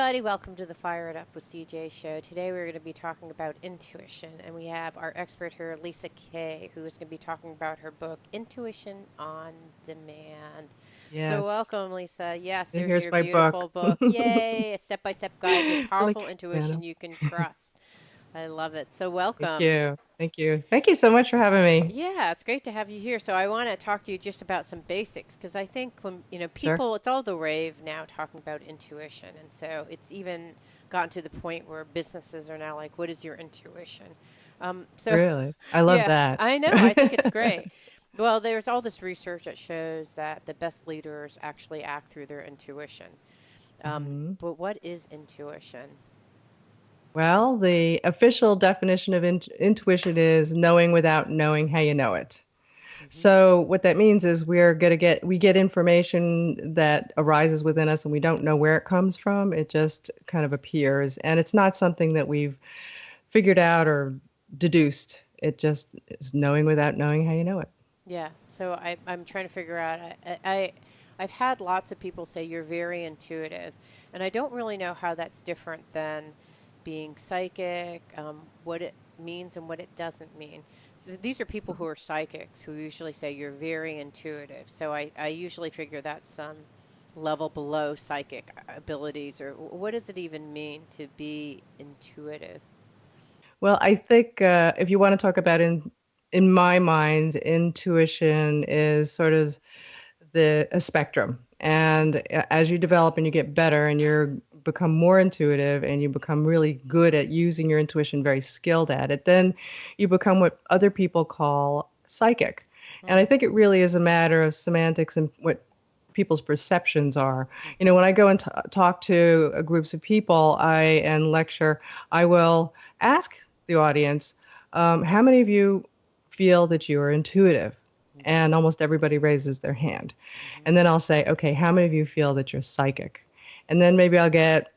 everybody. Welcome to the Fire It Up with CJ show. Today we're going to be talking about intuition, and we have our expert here, Lisa Kay, who is going to be talking about her book, Intuition on Demand. So, Yes, welcome, Lisa. Yes, and there's here's your my book. beautiful book. Yay! A step by step guide to Really, powerful Anna. intuition you can trust. I love it. So, Thank welcome. you. Thank you. Thank you so much for having me. Yeah, it's great to have you here. So I want to talk to you just about some basics because I think when, Sure. people, it's all the rave now talking about intuition. And so it's even gotten to the point where businesses are now like, what is your intuition? So, Really. I love yeah, that. I know. I think it's great. Well, there's all this research that shows that the best leaders actually act through their intuition. Mhm. But what is intuition? Well, the official definition of intuition is knowing without knowing how you know it. Hmm. So what that means is we get information that arises within us and we don't know where it comes from. It just kind of appears, and it's not something that we've figured out or deduced. It just is knowing without knowing how you know it. Yeah. So I'm trying to figure out. I've had lots of people say you're very intuitive, and I don't really know how that's different than being psychic, what it means and what it doesn't mean. So these are people who are psychics who usually say you're very intuitive. So I usually figure that's some level below psychic abilities, or what does it even mean to be intuitive? Well, I think if you want to talk about in my mind, intuition is sort of the a spectrum. And as you develop and you get better and you become more intuitive and you become really good at using your intuition, very skilled at it, then you become what other people call psychic. And I Mm-hmm. think it really is a matter of semantics and what people's perceptions are. You know, Mm-hmm. when I go and talk to groups of people, and lecture, I will ask the audience, how many of you feel that you are intuitive? Mm-hmm. And almost everybody raises their hand. Mm-hmm. And then I'll say, okay, how many of you feel that you're psychic? And then maybe I'll get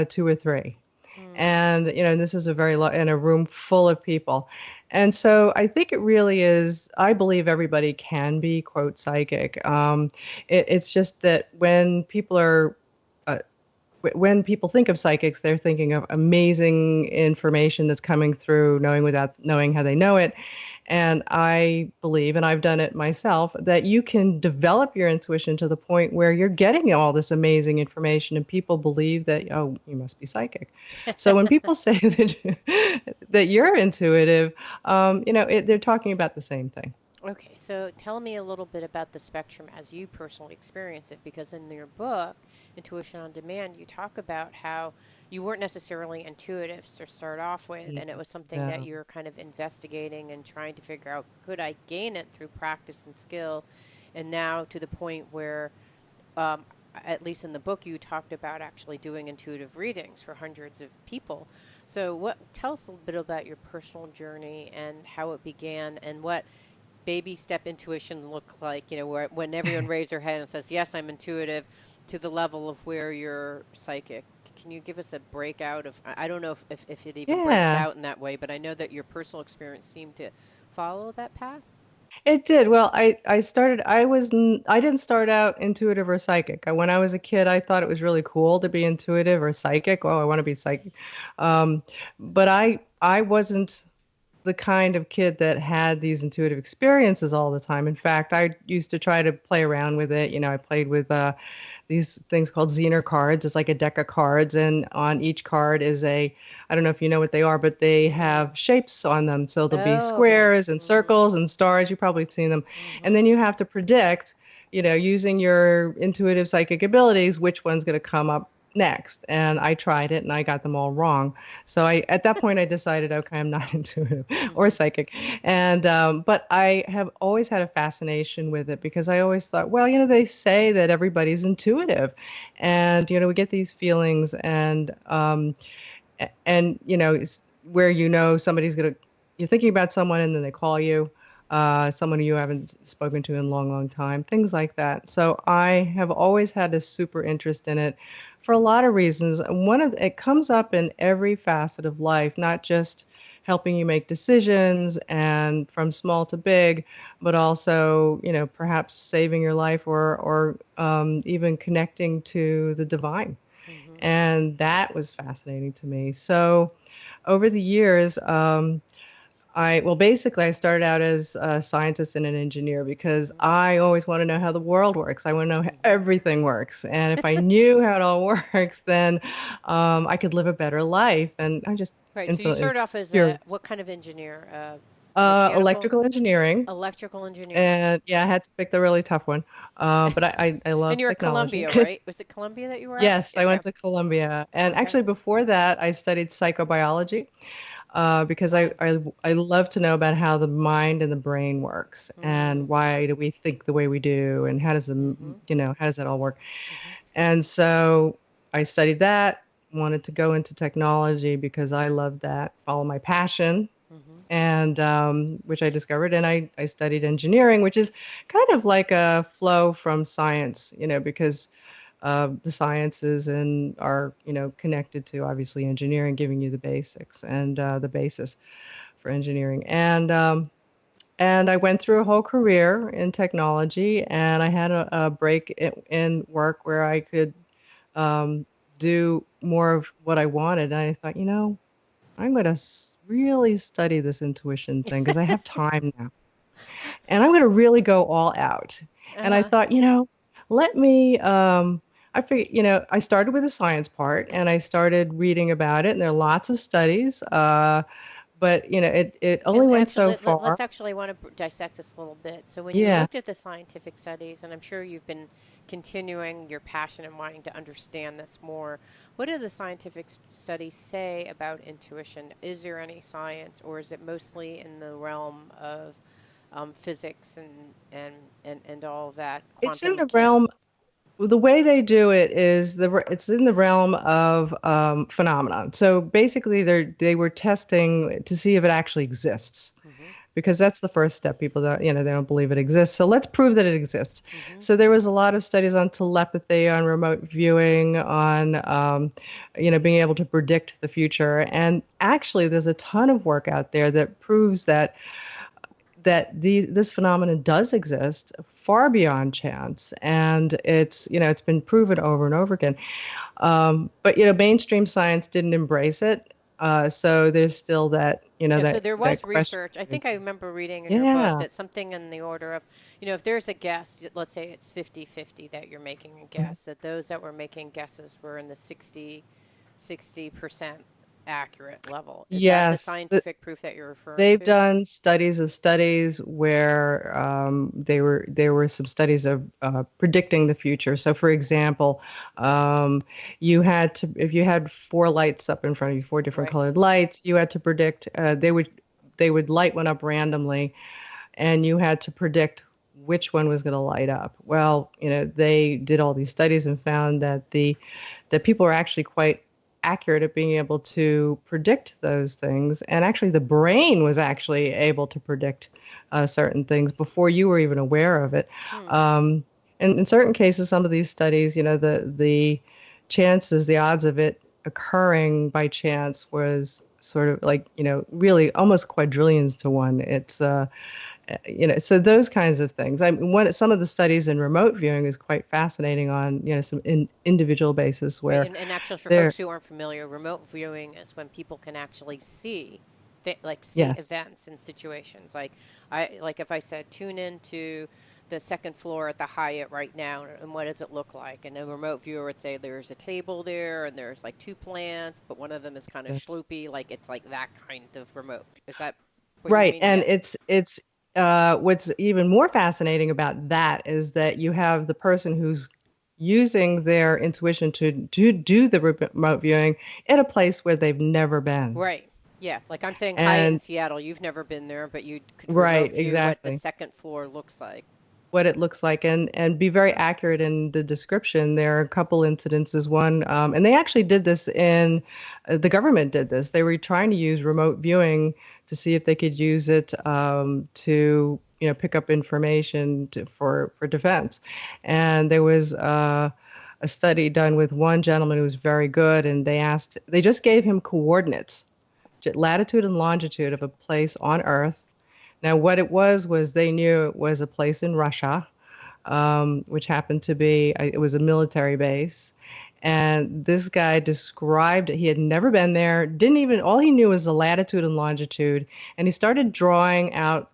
two or three. Mm. And, you know, and this is a in a room full of people. And so I think it really is, I believe everybody can be, quote, psychic. It's just that uh, when people think of psychics, they're thinking of amazing information that's coming through, knowing without knowing how they know it. And I believe, and I've done it myself, that you can develop your intuition to the point where you're getting all this amazing information, and people believe that, oh, you must be psychic. So when people say that you're intuitive, they're talking about the same thing. Okay, so tell me a little bit about the spectrum as you personally experience it, because in your book, Intuition on Demand, you talk about how you weren't necessarily intuitive to start off with, and it was something that No. you're kind of investigating and trying to figure out could I gain it through practice and skill, and now to the point where, um, at least in the book, you talked about actually doing intuitive readings for hundreds of people. So, what tell us a little bit about your personal journey and how it began, and what baby step intuition look like? Where when everyone raises their hand and says, "Yes, I'm intuitive," to the level of where you're psychic. Can you give us a breakout of? I don't know if it even breaks Yeah. out in that way, but I know that your personal experience seemed to follow that path. It did. Well, I didn't start out intuitive or psychic. When I was a kid, I thought it was really cool to be intuitive or psychic. Oh, I want to be psychic. Um, but I wasn't the kind of kid that had these intuitive experiences all the time. In fact, I used to try to play around with it. You know, I played with these things called Zener cards. It's like a deck of cards, and on each card is I don't know if you know what they are, but they Mm-mm. have shapes on them. So there'll be Oh, okay. squares and Mm-hmm. circles and stars. You've probably seen them. And Mm-hmm. then you have to predict, you know, using your intuitive psychic abilities, which one's going to come up next. And I tried it and I got them all wrong. So at that point, I decided, okay, I'm not intuitive or Mm-hmm. psychic. And, but I have always had a fascination with it because I always thought, well, you know, they say that everybody's intuitive and, you know, we get these feelings and, you know, where, you know, somebody's going to, you're thinking about someone and then they call you, someone you haven't spoken to in a long, long time, things like that. So I have always had a super interest in it for a lot of reasons. It comes up in every facet of life, not just helping you make decisions and from small to big, but also, you know, perhaps saving your life or even connecting to the divine. And that was fascinating to me. So over the years, basically, I started out as a scientist and an engineer because I always want to know how the world works. I want to know how everything works. And if I knew how it all works, then I could live a better life. And I'm just Right. So you infinitely started off as a curious. what kind of engineer? Mechanical, Electrical engineering. electrical engineer. And yeah, I had to pick the really tough one. But I love And you're at technology. Columbia, right? Was it Columbia that you were at? Yes, I Okay. went to Columbia. And Okay. actually, before that, I studied psychobiology because Oh. I love to know about how the mind and the brain works and Mm. why do we think the way we do and how does Mm-hmm. how does that all work? Mm-hmm. And so I studied that, wanted to go into technology because I loved that, follow my passion, Mm-hmm. and which I discovered. And I studied engineering, which is kind of like a flow from science, because the sciences and are connected to obviously engineering, giving you the basics and the basis for engineering. And I went through a whole career in technology, and I had a break in work where I could um, do more of what I wanted. And I thought, I'm going to really study this intuition thing because I have time now, and I'm going to really go all out. And I Uh-huh. thought, let me. I figured, I started with the science part, and I Mm-hmm. started reading about it, and there are lots of studies. But it only And went so actually, let's far. actually want to dissect this a little bit. So, when you Yeah. looked at the scientific studies, and I'm sure you've been continuing your passion and wanting to understand this more, what do the scientific studies say about intuition? Is there any science, or is it mostly in the realm of physics and all that It's in quantum the mechanics? realm. The way they do it is it's in the realm of phenomenon. So basically, they were testing to see if it actually exists, Mm-hmm. because that's the first step. People that they don't believe it exists. So let's prove that it exists. Mm-hmm. So there was a lot of studies on telepathy, on remote viewing, on being able to predict the future. And actually, there's a ton of work out there that proves that this phenomenon does exist far beyond chance, and it's been proven over and over again. But mainstream science didn't embrace it, so there's still that Yeah, so there that was question. research. I think I remember reading in your book Yeah. that something in the order of, if there's a guess, let's say it's 50-50 that you're making a guess, that those that were making guesses were in the 60% accurate level. Is that the Yes. scientific proof that you're referring They've to? done studies of studies where there were some studies of predicting the future. So, for example, you had to if you had four lights up in front of you, four different Right. colored lights, you had to predict. They would light one up randomly, and you had to predict which one was going to light up. Well, they did all these studies and found that people are actually quite accurate at being able to predict those things. And actually, the brain was actually able to predict certain things before you were even aware of it. Hmm. Um, and in certain cases, some of these studies, the chances, the odds of it occurring by chance was sort of like, really almost quadrillions to one. It's so those kinds of things. Some of the studies in remote viewing is quite fascinating on, some individual basis Right. where And actually, for they're, folks who aren't familiar, remote viewing is when people can actually see, see yes. events and situations. Like if I said, tune into the second floor at the Hyatt right now, and what does it look like? And a remote viewer would say there's a table there, and there's like two plants, but one of them is kind of schloopy. Like it's like that kind of remote. Is that what you Right. mean? And Yeah. it's what's even more fascinating about that is that you have the person who's using their intuition to do the remote viewing in a place where they've never been. Right. Yeah. Like I'm saying Hyatt in And Seattle. You've never been there, but you could right, remote view what the exactly. second floor looks like. What it looks like, and be very accurate in the description. There are a couple incidences. One, and they actually did this in the government did this. They were trying to use remote viewing to see if they could use it to pick up information for defense. And there was a study done with one gentleman who was very good, and they just gave him coordinates, latitude and longitude of a place on Earth. Now, what it was they knew it was a place in Russia, which happened to be, it was a military base. And this guy described it. He had never been there, didn't even, all he knew was the latitude and longitude. And he started drawing out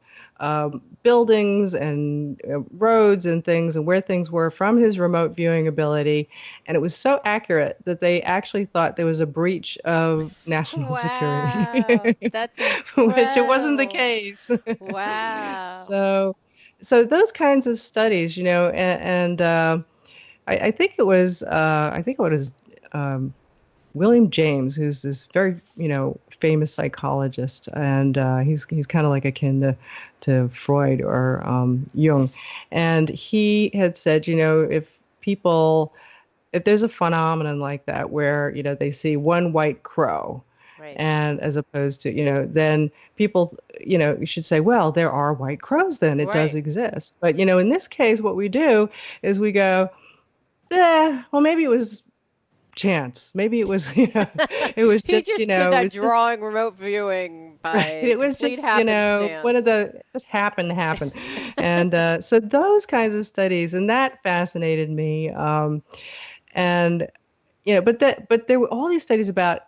buildings and roads and things and where things were from his remote viewing ability. And it was so accurate that they actually thought there was a breach of national security, Wow, that's which it wasn't the incredible. case. Wow. So, so those kinds of studies, and I think it was William James, who's this very, famous psychologist, and he's kind of like akin to Freud or Jung, and he had said, if there's a phenomenon like that where they see one white crow, Right. and as opposed to then people you should say, well, there are white crows, then it does Right. exist. But in this case, what we do is we go, well, maybe it was chance. Maybe it was, it was He just, just did it that was just, drawing remote viewing right. by It was complete just, one of happenstance. the, just happened to happen. And so those kinds of studies, and that fascinated me. And, but there were all these studies about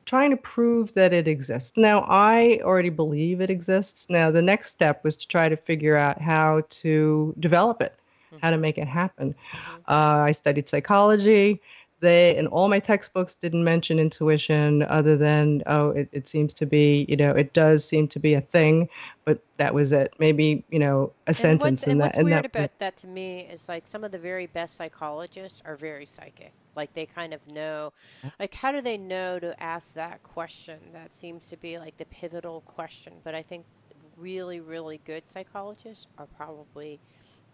trying to prove that it exists. Now, I already believe it exists. Now, the next step was to try to figure out how to develop it, how to Hmm. make it happen. Hmm. I studied psychology. They, in all my textbooks, didn't mention intuition other than, oh, it seems to be, it does seem to be a thing, but that was it. Maybe, a And what's sentence in and that, what's and weird that was it. about that to me is like some of the very best psychologists are very psychic. Like they kind of know, like how do they know to ask that question? That seems to be like the pivotal question. But I think really, really good psychologists are probably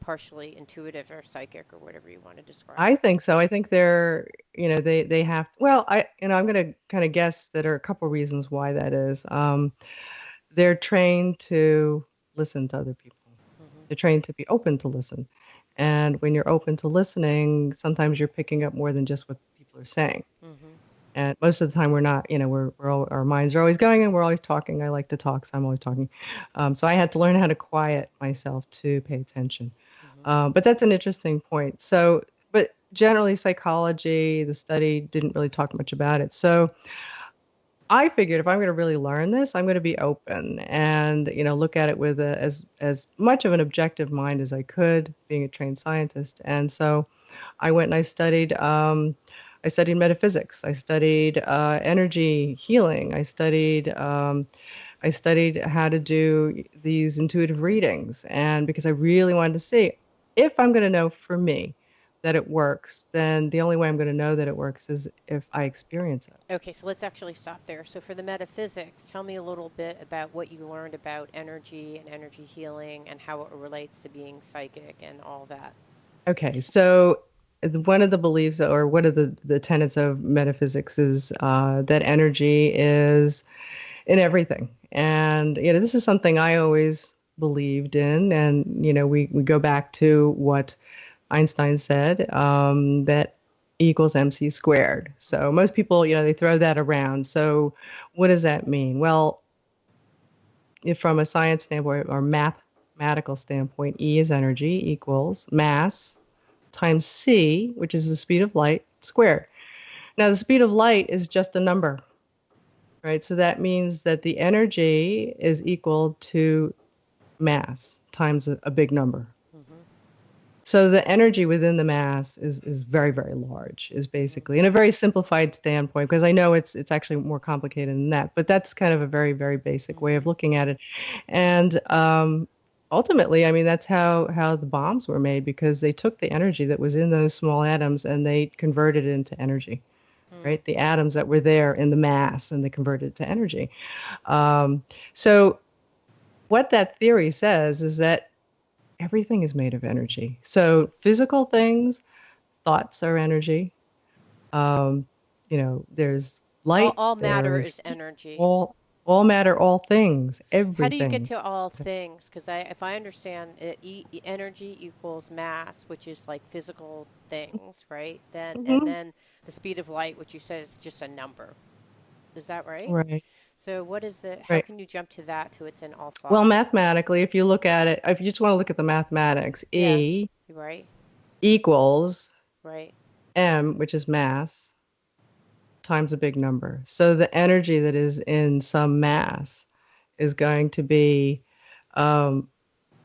partially intuitive or psychic or whatever you want to describe I it. think so. I think they're, they have, well, I'm going to kind of guess that are a couple reasons why that is. They're trained to listen to other people. Hmm. They're trained to be open to listen. And when you're open to listening, sometimes you're picking up more than just what people are saying. Hmm. And most of the time we're not, our minds are always going and we're always talking. I like to talk, so I'm always talking. So I had to learn how to quiet myself to pay attention. Hmm. But that's an interesting point. So, but generally, psychology, the study didn't really talk much about it. So I figured if I'm going to really learn this, I'm going to be open and look at it with as much of an objective mind as I could, being a trained scientist. And so I went and I studied metaphysics. I studied energy healing. I studied how to do these intuitive readings. And because I really wanted to see if I'm going to know for me that it works, then the only way I'm going to know that it works is if I experience it. Okay, so let's actually stop there. So, for the metaphysics, tell me a little bit about what you learned about energy and energy healing and how it relates to being psychic and all that. Okay, so one of the beliefs or one of the tenets of metaphysics is that energy is in everything. And, this is something I always believed in. And, we go back to what Einstein said, that E equals MC squared. So Hmm. most people, they throw that around. So what does that mean? Well, if from a science standpoint or mathematical standpoint, E is energy equals mass times c, which is the speed of light, squared. Now, the speed of light is just a number, right? So that means that the energy is equal to mass times a big number. Hmm. So the energy within the mass is very, very large, is Hmm. basically in a very simplified standpoint, because I know it's actually more complicated than that, but that's kind of a very, very basic way of Hmm. looking at it. And ultimately, I mean, that's how the bombs were made, because they took the energy that was in those small atoms and they converted it into energy, Hmm. right? The atoms that were there in the mass, and they converted it to energy. So what that theory says is that everything is made of energy. So physical things, thoughts are energy. Um, there's light, All matter there's is heat, energy. all matter, all things, How do you get everything. to all things? Because if I understand it, energy equals mass, which is like physical things, right? Then and Hmm. then the speed of light, which you said is just a number. Is that right? Right, So what is it? How right. can you jump to that to it's in all Well, thoughts? mathematically, if you look at it, if you just want to look at the mathematics, Yeah, E you're right, equals right. M, which is mass, times a big number. So the energy that is in some mass is going to be um,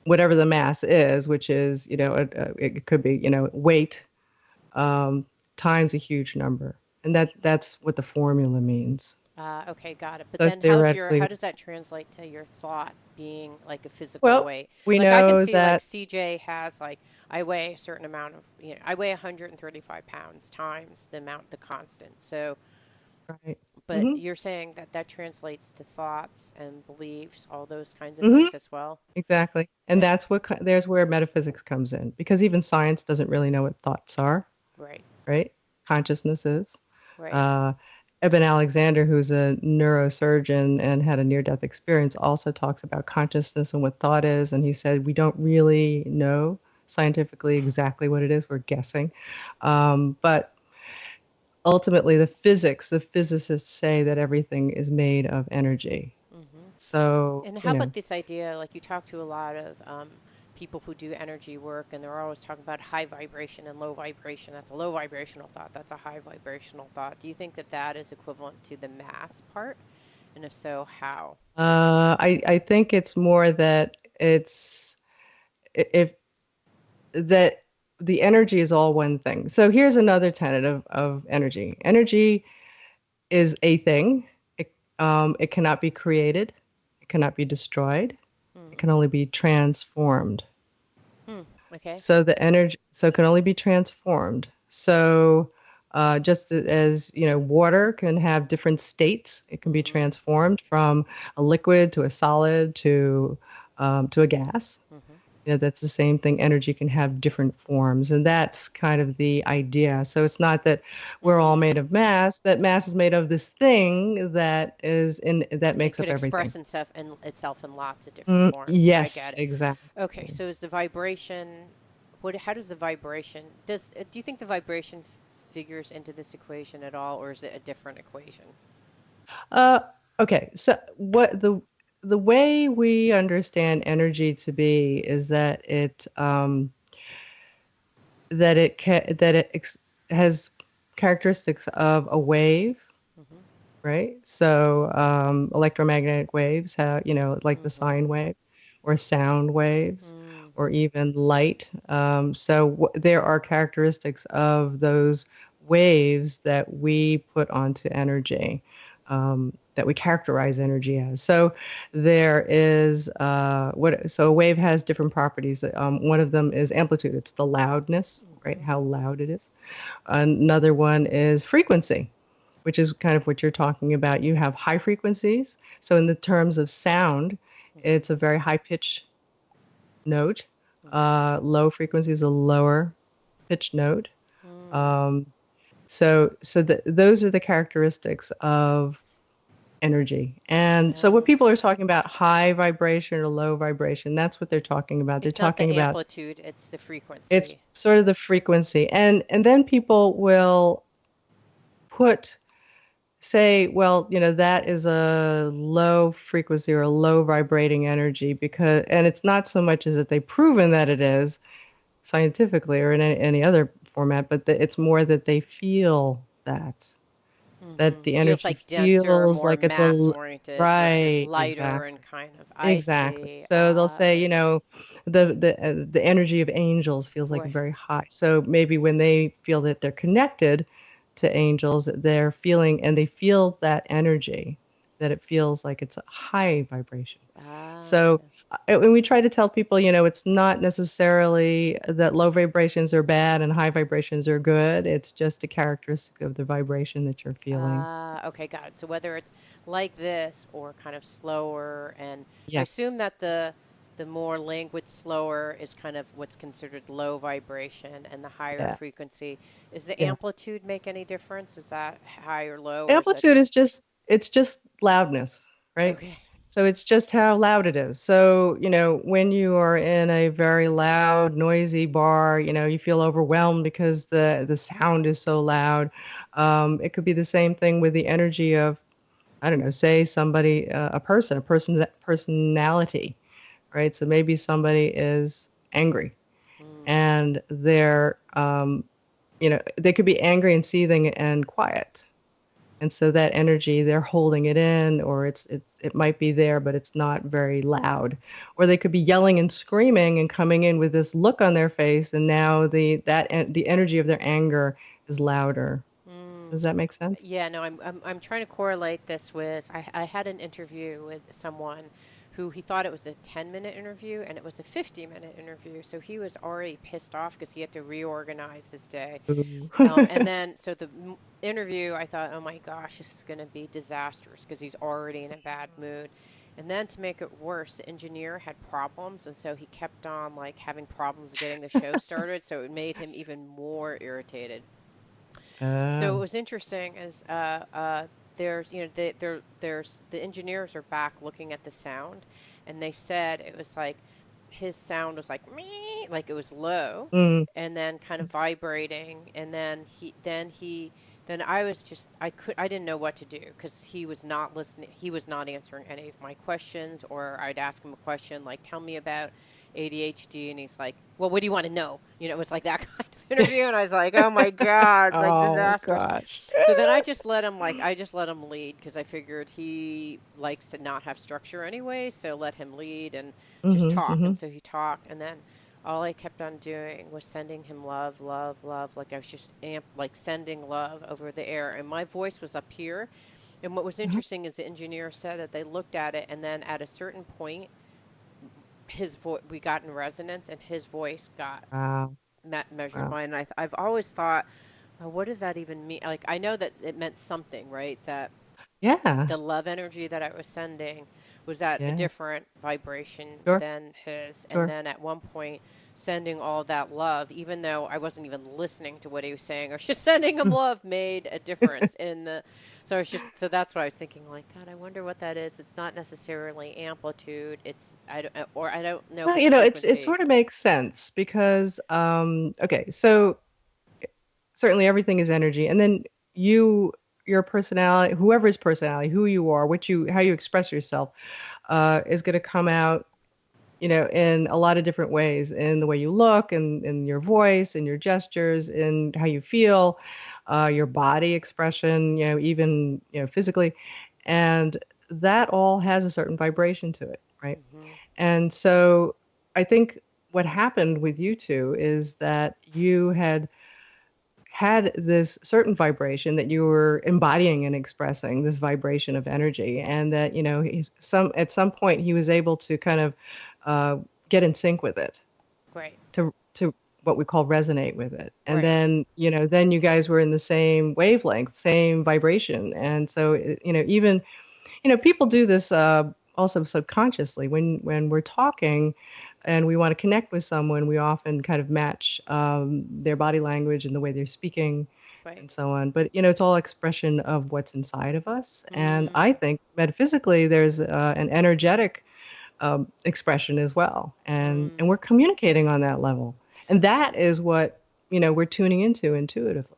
whatever the mass is, which is, it could be, weight um, times a huge number. And that's what the formula means. Okay, got it. But So then theoretically, how does that translate to your thought being like a physical well, weight? we Like I can know see like that, CJ has like I weigh a certain amount of, I weigh 135 pounds times the amount, the constant. So, right? but hmm you're saying that that translates to thoughts and beliefs, all those kinds of hmm things as well? Exactly. And Eh, there's where metaphysics comes in, because even science doesn't really know what thoughts are, right, right? Consciousness is. right. Uh, Eben Alexander, who's a neurosurgeon and had a near-death experience, also talks about consciousness and what thought is. And he said, we don't really know scientifically exactly what it is. We're guessing. But ultimately, the physicists say that everything is made of energy. hmm So, And how about this idea? Like you talk to a lot of people who do energy work, and they're always talking about high vibration and low vibration. That's a low vibrational thought. That's a high vibrational thought. Do you think that that is equivalent to the mass part? And if so, how? I think it's more that if that the energy is all one thing. So here's another tenet of energy. Energy is a thing. It cannot be created. It cannot be destroyed. It Mm. can only be transformed. Hmm. Okay. So it can only be transformed. So just as water can have different states, it can be Mm-hmm. transformed from a liquid to a solid to a gas. Mm-hmm. That's the same thing. Energy can have different forms, and that's kind of the idea. So it's not that we're all made Mm. of mass. That mass is made of this thing that It makes could up everything. express itself in lots of different forms. I Yes, get it. Okay, exactly. so is the vibration? What? How does the vibration? Do you think the vibration figures into this equation at all, or is it a different equation? Uh, okay. So the way we understand energy to be is that it has characteristics of a wave, Mm-hmm. right? So electromagnetic waves have, like the Mm-hmm. sine wave, or sound waves, Mm. or even light. There are characteristics of those waves that we put onto energy, that we characterize energy as. So there is so a wave has different properties. One of them is amplitude. It's the loudness, right? Mm-hmm. How loud it is. Another one is frequency, which is kind of what you're talking about. You have high frequencies. So, in the terms of sound, Mm-hmm. it's a very high pitch note. Mm-hmm. Low frequency is a lower pitch note. Mm. Um, those are the characteristics of energy. And so, what Oh. people are talking about, high vibration or low vibration, that's what they're talking about. They're It's not talking the about amplitude; it's the it's frequency. sort of the frequency, and then people will put say, well, that is a low frequency or a low vibrating energy, and it's not so much as that they've proven that it is scientifically or in any other format, but it's more that they feel that Mm-hmm. the Feels energy like denser, feels more like mass oriented versus right, lighter and exactly. kind of. I Exactly. see. So they'll say, Okay. the energy of angels feels like Right. very high. So maybe when they feel that they're connected to angels, they're feeling and they feel that energy, that it feels like it's a high vibration. Ah. So when we try to tell people, it's not necessarily that low vibrations are bad and high vibrations are good. It's just a characteristic of the vibration that you're feeling. Ah. Okay. Got it. So whether it's like this or kind of slower, and I assume Yes. that the more languid, slower is kind of what's considered low vibration, and the higher Yeah. frequency. Is the Yes. amplitude make any difference? Is that high or low, or is that Amplitude is just it's just loudness, right? okay? So it's just how loud it is. So, when you are in a very loud, noisy bar, you feel overwhelmed because the sound is so loud. It could be the same thing with the energy of, I don't know, say somebody, a person's personality, right? So maybe somebody is angry Mm. and they're they could be angry and seething and quiet. And so that energy, they're holding it in, or it might be there, but it's not very loud. Or they could be yelling and screaming and coming in with this look on their face, and now the energy of their anger is louder. Mm. Does that make sense? Yeah, no, I'm trying to correlate this with I had an interview with someone who he thought it was a 10-minute interview and it was a 50-minute interview. So he was already pissed off because he had to reorganize his day. Ooh. And then, so the interview, I thought, oh my gosh, this is going to be disastrous because he's already in a bad mood. And then to make it worse, the engineer had problems, and so he kept on like having problems getting the show started. So it made him even more irritated. So it Oh. was interesting as there's there's the engineers are back looking at the sound, and they said it was like his sound was like me, like it was low, Mm. and then kind of vibrating, and then I was just I didn't know what to do because he was not listening. He was not answering any of my questions, or I'd ask him a question like, "Tell me about ADHD," and he's like, "Well, what do you want to know?" It was like that kind of interview, and I was like, "Oh my god, it's like Oh disastrous." gosh. So then I just let him lead because I figured he likes to not have structure anyway. So let him lead and just Hmm. talk. Hmm. And so he talked, and then all I kept on doing was sending him love, love, love. Like I was just like sending love over the air, and my voice was up here. And what was interesting is the engineer said that they looked at it, and then at a certain point, his voice we got in resonance, and his voice got Wow. measured Wow. mine. And I've always thought, what does that even mean? Like, I know that it meant something, right? That Yeah. the love energy that I was sending was at a Yeah. different vibration Sure. than his. And Sure. then at one point, sending all that love, even though I wasn't even listening to what he was saying, or just sending him Mm. love made a difference in the. So it's just so that's what I was thinking. Like, God, I wonder what that is. It's not necessarily amplitude. It's I don't or I don't know if Well, it's it frequency. sort of makes sense because okay, so certainly everything is energy, and then you your personality, whoever's personality, who you are, how you express yourself, is going to come out, in a lot of different ways, in the way you look, and in your voice, in your gestures, in how you feel, your body expression, even physically, and that all has a certain vibration to it, right? Hmm. And so I think what happened with you two is that you had this certain vibration that you were embodying and expressing, this vibration of energy, and that at some point he was able to kind of uh, get in sync with it, Right. to what we call resonate with it, and Right. then then you guys were in the same wavelength, same vibration, and so even people do this also subconsciously when we're talking and we want to connect with someone. We often kind of match their body language and the way they're speaking Right. and so on. But it's all expression of what's inside of us. And I Mm. think metaphysically, there's an energetic expression as well, and Mm. we're communicating on that level. And that is what we're tuning into intuitively.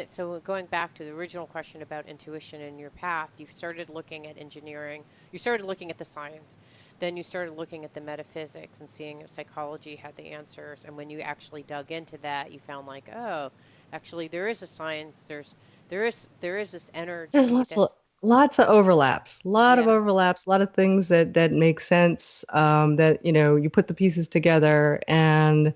So going back to the original question about intuition and your path, you started looking at engineering, you started looking at the science, then you started looking at the metaphysics and seeing if psychology had the answers. And when you actually dug into that, you found like, oh, actually there is a science. There is this There's energy that's lots of overlaps, yeah. a lot of things that make sense. That you put the pieces together, and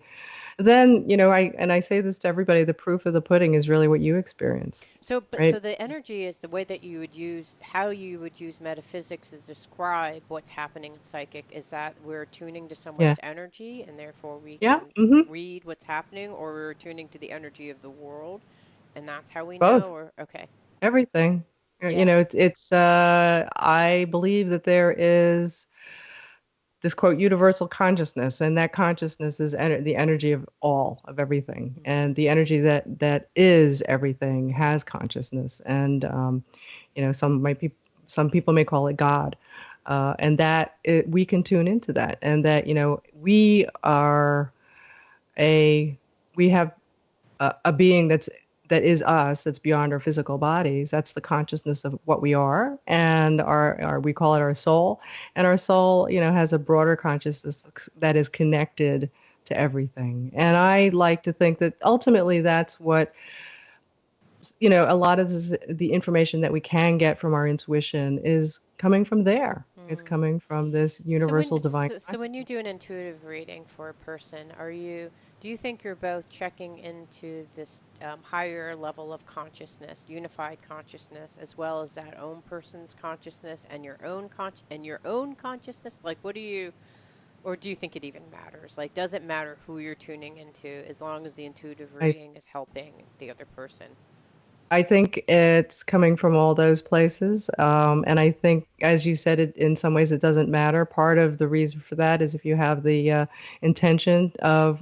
then I say this to everybody: the proof of the pudding is really what you experience, So right? the energy is the way that you would use how you would use metaphysics to describe what's happening in psychic is that we're tuning to Yeah, someone's energy and therefore we yeah, can hmm, read what's happening, or we're tuning to the energy of the world and that's how we know, both, or okay. everything. Yeah. It's. I believe that there is this quote universal consciousness, and that consciousness is the energy of all of everything, Hmm. and the energy that is everything has consciousness, and some people may call it God, and we can tune into that, and that a we have a being that is us, that's beyond our physical bodies. That's the consciousness of what we are, and our we call it our soul, and our soul has a broader consciousness that is connected to everything. And I like to think that ultimately that's what, a lot of the information that we can get from our intuition is coming from there. It's Mm. coming from this So universal divine when you consciousness. do an intuitive reading for a person, do you think you're both checking into this higher level of consciousness, unified consciousness, as well as that own person's consciousness and your own consciousness? Like, what do you, or do you think it even matters? Like, does it matter who you're tuning into as long as the intuitive I reading is helping the other person? I think it's coming from all those places. Mm-hmm. And I think, as you said, in some ways it doesn't matter. Part of the reason for that is if you have the intention of,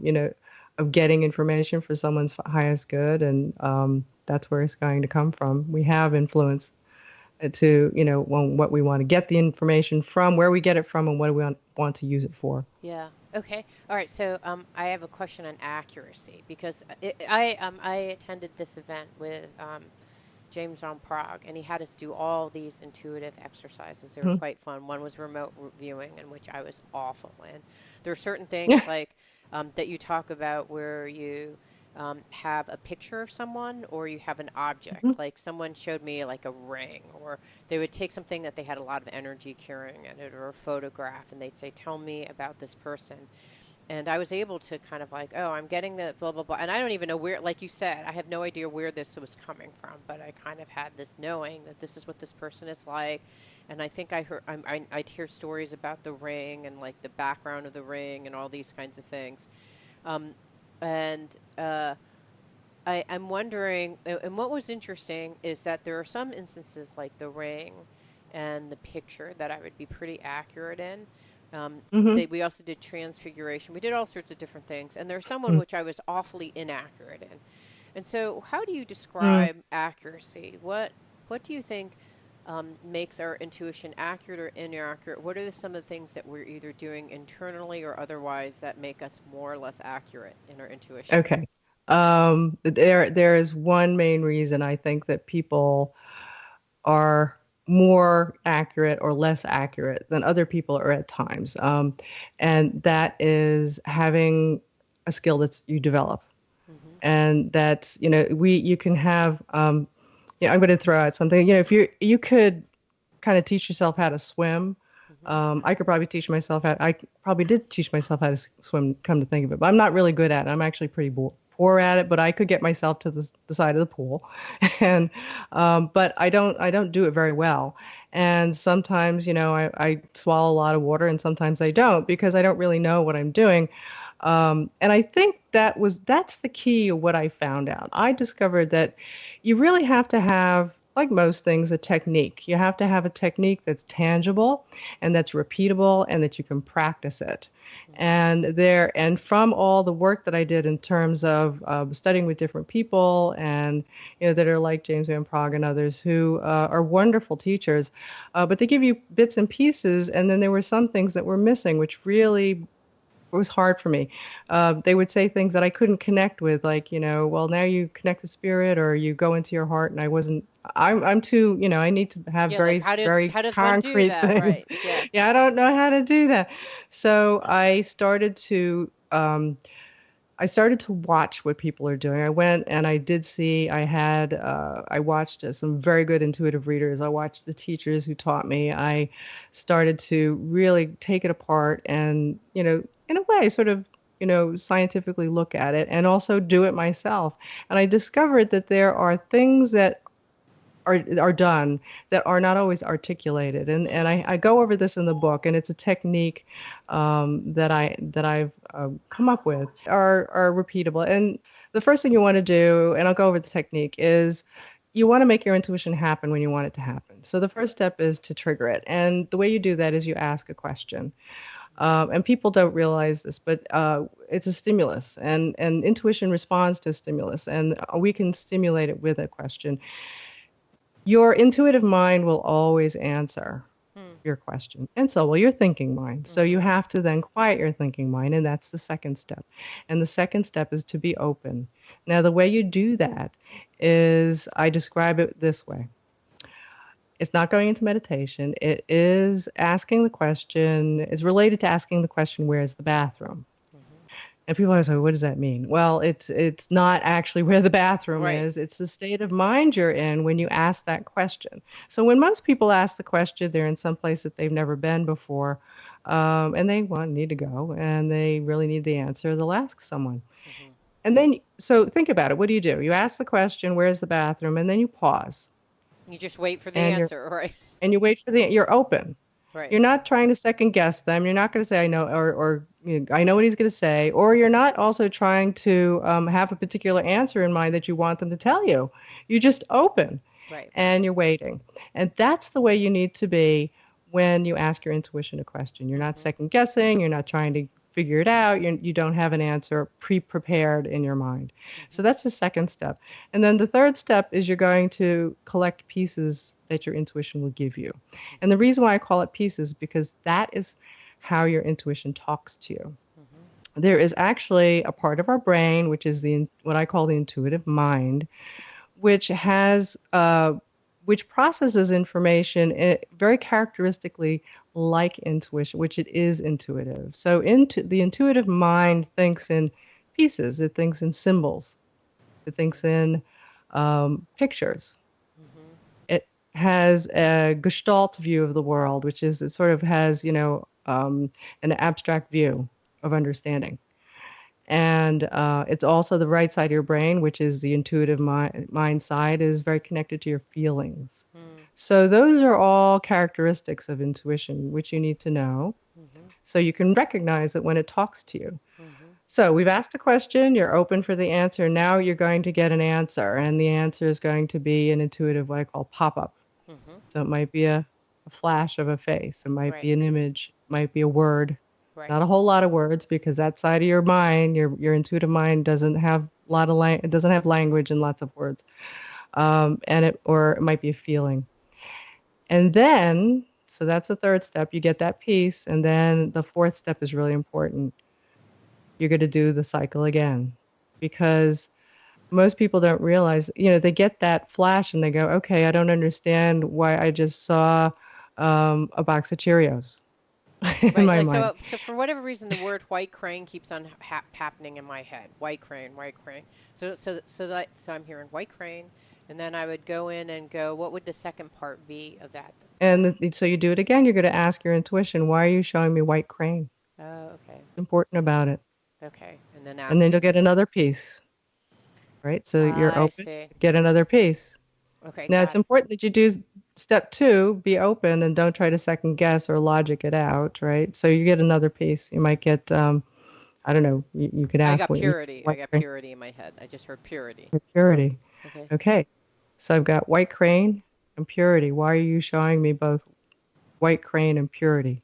of getting information for someone's highest good, and that's where it's going to come from. We have influence to, what we want to get the information from, where we get it from, and what do we want to use it for. Yeah. Okay. All right. So, I have a question on accuracy because I attended this event with James von Prague, and he had us do all these intuitive exercises. They were Mhm. quite fun. One was remote viewing, in which I was awful. And there are certain things like that you talk about where you have a picture of someone or you have an object. Like someone showed me like a ring, or they would take something that they had a lot of energy carrying in it, or a photograph, and they'd say, "Tell me about this person." And I was able to kind of like, oh, I'm getting the blah blah blah, and I don't even know where. Like you said, I have no idea where this was coming from, but I kind of had this knowing that this is what this person is like, and I think I heard I'd hear stories about the ring and like the background of the ring and all these kinds of things, um, and I'm wondering, and what was interesting is that there are some instances like the ring and the picture that I would be pretty accurate in. Hmm. We also did transfiguration. We did all sorts of different things. And there's someone Hmm. which I was awfully inaccurate in. And so, how do you Hmm. describe accuracy? What do you think makes our intuition accurate or inaccurate? What are some of the things that we're either doing internally or otherwise that make us more or less accurate in our intuition? Okay. There is one main reason I think that people are more accurate or less accurate than other people are at times. And that is having a skill that you develop. Mm-hmm. And that's, you can have, I'm going to throw out something, if you could kind of teach yourself how to swim. Mm-hmm. I could probably teach myself how. I probably did teach myself how to swim. Come to think of it, but I'm not really good at it. I'm actually pretty poor at it. But I could get myself to the side of the pool, and but I don't do it very well. And sometimes, I swallow a lot of water, and sometimes I don't because I don't really know what I'm doing. And I think that's the key of what I found out. I discovered that you really have to have, like most things, a technique. You have to have a technique that's tangible and that's repeatable and that you can practice it. Mm-hmm. And from all the work that I did in terms of studying with different people and that are like James Van Prague and others who are wonderful teachers, but they give you bits and pieces, and then there were some things that were missing, which really it was hard for me. They would say things that I couldn't connect with, like, well, now you connect with spirit or you go into your heart, and I wasn't. I'm too, I need to have Yeah, like very how does one do concrete that? things. Right. Yeah. Yeah, I don't know how to do that. So I started to watch what people are doing. I went and I did see, I watched some very good intuitive readers. I watched the teachers who taught me. I started to really take it apart and, in a way, sort of, scientifically look at it and also do it myself. And I discovered that there are things that are done that are not always articulated, and I Mm-hmm. go over this in the book, and it's a technique that I've come up with are repeatable. And the first thing you want to do, and I'll go over the technique, is you want to make your intuition happen when you want it to happen. So the first step is to trigger it, and the way you do that is you ask a question. And people don't realize this, but it's a stimulus, and intuition responds to stimulus, and we can stimulate it with a question. Your intuitive mind will always answer your question, and so will your thinking mind. So you Mm-hmm. have to then quiet your thinking mind, and that's the second step. And the second step is to be open. Now, the way you do that is I describe it this way. It's not going into meditation. It is asking the question, is related to asking the question, where is the bathroom? Mm-hmm. And people always say, what does that mean? Well, it's not actually where the bathroom Right. is. It's the state of mind you're in when you ask that question. So when most people ask the question, they're in some place that they've never been before, and they need to go, and they really need the answer. They'll ask someone. Hmm. And then, so think about it. What do? You ask the question, where's the bathroom? And then you pause You just wait for the and answer, right? you wait for you're open. Right. You're not trying to second guess them. You're not going to say, I know, or I know what he's going to say. Or you're not also trying to have a particular answer in mind that you want them to tell you. You're just open Right. and you're waiting. And that's the way you need to be when you ask your intuition a question. You're not Hmm. second guessing. You're not trying to figure it out. You don't have an answer pre-prepared in your mind. So Hmm. that's the second step. And then the third step is you're going to collect pieces that your intuition will give you. And the Hmm. reason why I call it pieces is because that is how your intuition talks to you. Hmm. There is actually a part of our brain, which is the what I call the intuitive mind, which has which processes information very characteristically like intuition, which it is intuitive. So into the intuitive mind thinks in pieces, it thinks in symbols, it thinks in pictures. Hmm. It has a gestalt view of the world, which is it sort of has, an abstract view of understanding. And it's also the right side of your brain, which is the intuitive mind side, is very connected to your feelings. Hmm. So those are all characteristics of intuition, which you need to know Hmm. so you can recognize it when it talks to you. Hmm. So we've asked a question, you're open for the answer. Now you're going to get an answer, and the answer is going to be an intuitive, what I call pop up. Hmm. So it might be a flash of a face, it might Right. be an image, it might be a word. Right. Not a whole lot of words because that side of your mind, your intuitive mind, doesn't have a lot of it doesn't have language and lots of words. And it or it might be a feeling. And then, so that's the third step. You get that piece, and then the fourth step is really important. You're going to do the cycle again because most people don't realize, they get that flash and they go, okay, I don't understand why I just saw a box of Cheerios in Right. my Like mind. so for whatever reason the word white crane keeps on happening in my head. White crane, white crane. So I'm hearing white crane and then I would go in and go what would the second part be of that? And so you do it again. You're going to ask your intuition, why are you showing me white crane? Oh, okay. What's important about it? Okay. And then And then ask you'll it. get another piece, right? So you're I open, see. get another piece. Okay, Now it's got it. important that you do step two, be open and don't try to second guess or logic it out, right? So you get another piece. You might get, I don't know, you could I ask got what you purity. I white got crane purity in my head. I just heard purity. or purity. Okay. Okay. So I've got white crane and purity. Why are you showing me both white crane and purity?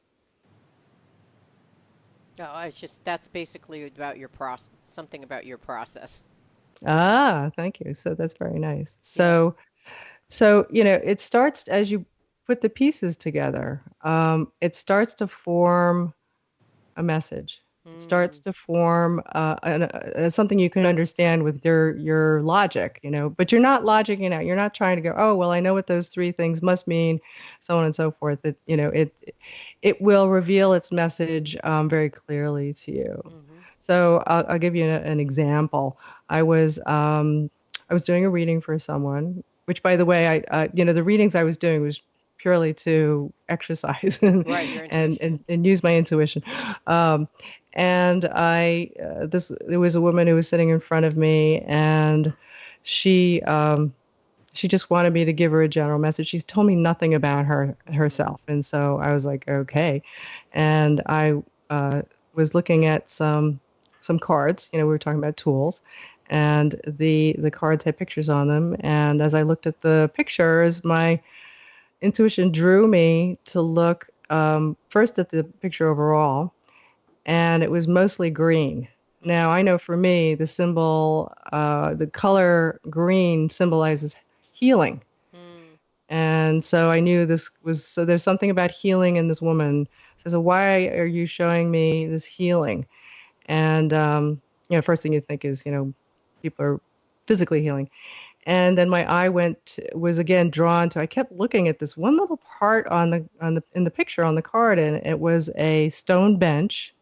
Oh, it's just that's basically about your process, something about your process. Ah, thank you. So that's very nice. Yeah. So, it starts as you put the pieces together. It starts to form a message. It starts Mm, to form something you can understand with your logic, But you're not logicking out. You're not trying to go, oh, well, I know what those three things must mean, so on and so forth. It will reveal its message very clearly to you. mm-hmm. So I'll give you an example. I was doing a reading for someone, which, by the way, the readings I was doing was purely to exercise and Right, your and intuition. and, and use my intuition. Um, and there was a woman who was sitting in front of me, and she just wanted me to give her a general message. She's told me nothing about Mm-hmm. herself, and so I was like, okay. And I was looking at some cards. We were talking about tools, and the cards had pictures on them. And as I looked at the pictures, my intuition drew me to look first at the picture overall, and it was mostly green. Now, I know for me, the color green symbolizes healing. Mm-hmm. And so I knew so there's something about healing in this woman. So why are you showing me this healing? And, first thing you think is, people are physically healing. And then my eye was again drawn to, I kept looking at this one little part in the picture on the card, and it was a stone bench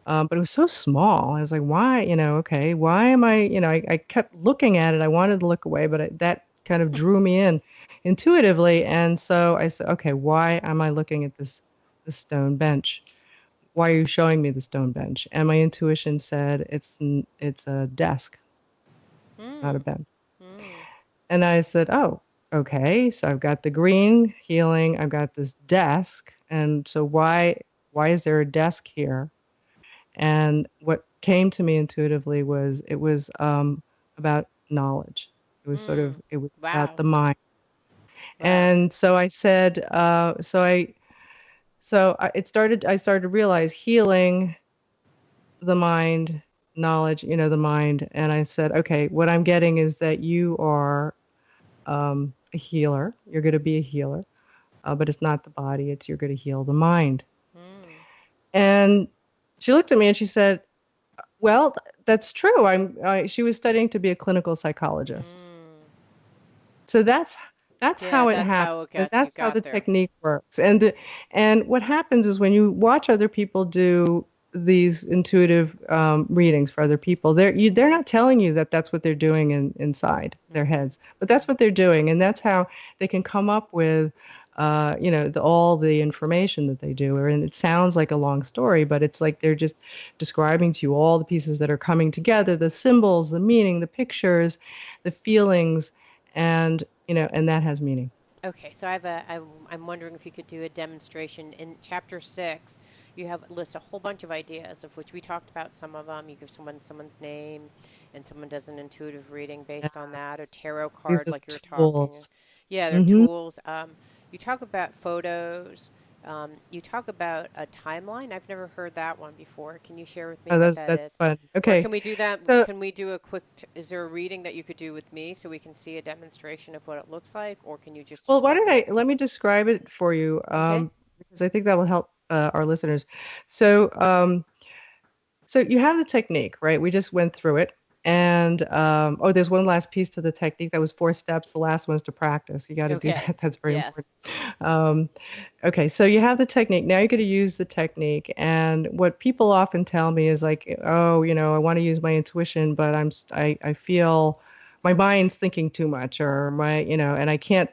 But it was so small. I was like, why, okay, why am I, I kept looking at it. I wanted to look away, but that kind of drew me in intuitively. And so I said, okay, why am I looking at this stone bench? Why are you showing me the stone bench? And my intuition said, it's a desk, not a Mm. bench. Mm. And I said, oh, okay. So I've got the green healing. I've got this desk. And so why is there a desk here? And what came to me intuitively was it was about knowledge. Mm. It was about Wow. the mind. Wow. And so I said, I started to realize healing the mind, knowledge, the mind. And I said, okay, what I'm getting is that you are a healer. You're going to be a healer, but it's not the body. You're going to heal the mind. Mm. And she looked at me and she said, well, that's true. She was studying to be a clinical psychologist. Mm. So that's Yeah, how it that's happens, how it and got you that's how the got there. technique works. And what happens is when you watch other people do these intuitive readings for other people, they're Mm-hmm. not telling you that that's what they're doing inside their Mm-hmm. heads, but that's what they're doing, and that's how they can come up with all the information that they do. And it sounds like a long story, but it's like they're just describing to you all the pieces that are coming together, the symbols, the meaning, the pictures, the feelings, and that has meaning. Okay, so I'm wondering if you could do a demonstration in chapter 6. You have list a whole bunch of ideas, of which we talked about some of them. You give someone's name, and someone does an intuitive reading Yeah, based on that, a tarot these card, are like you were talking. tools. Yeah, they're Hmm. tools. You talk about photos. You talk about a timeline. I've never heard that one before. Can you share with me Oh, what that's that that's is? fun. Or Okay, can we do that? so Can we do a quick? Is there a reading that you could do with me so we can see a demonstration of what it looks like? Or can you just well, why describe don't it I as? let me describe it for you, Okay. because I think that will help our listeners. So, so you have the technique, right? We just went through it. And oh, there's one last piece to the technique. That was 4 steps. The last one's to practice. You got to do Okay. that. That's very Yes. important. Um, okay, so you have the technique. Now you're going to use the technique. And what people often tell me is like, oh, I want to use my intuition, but I feel my mind's thinking too much, or and I can't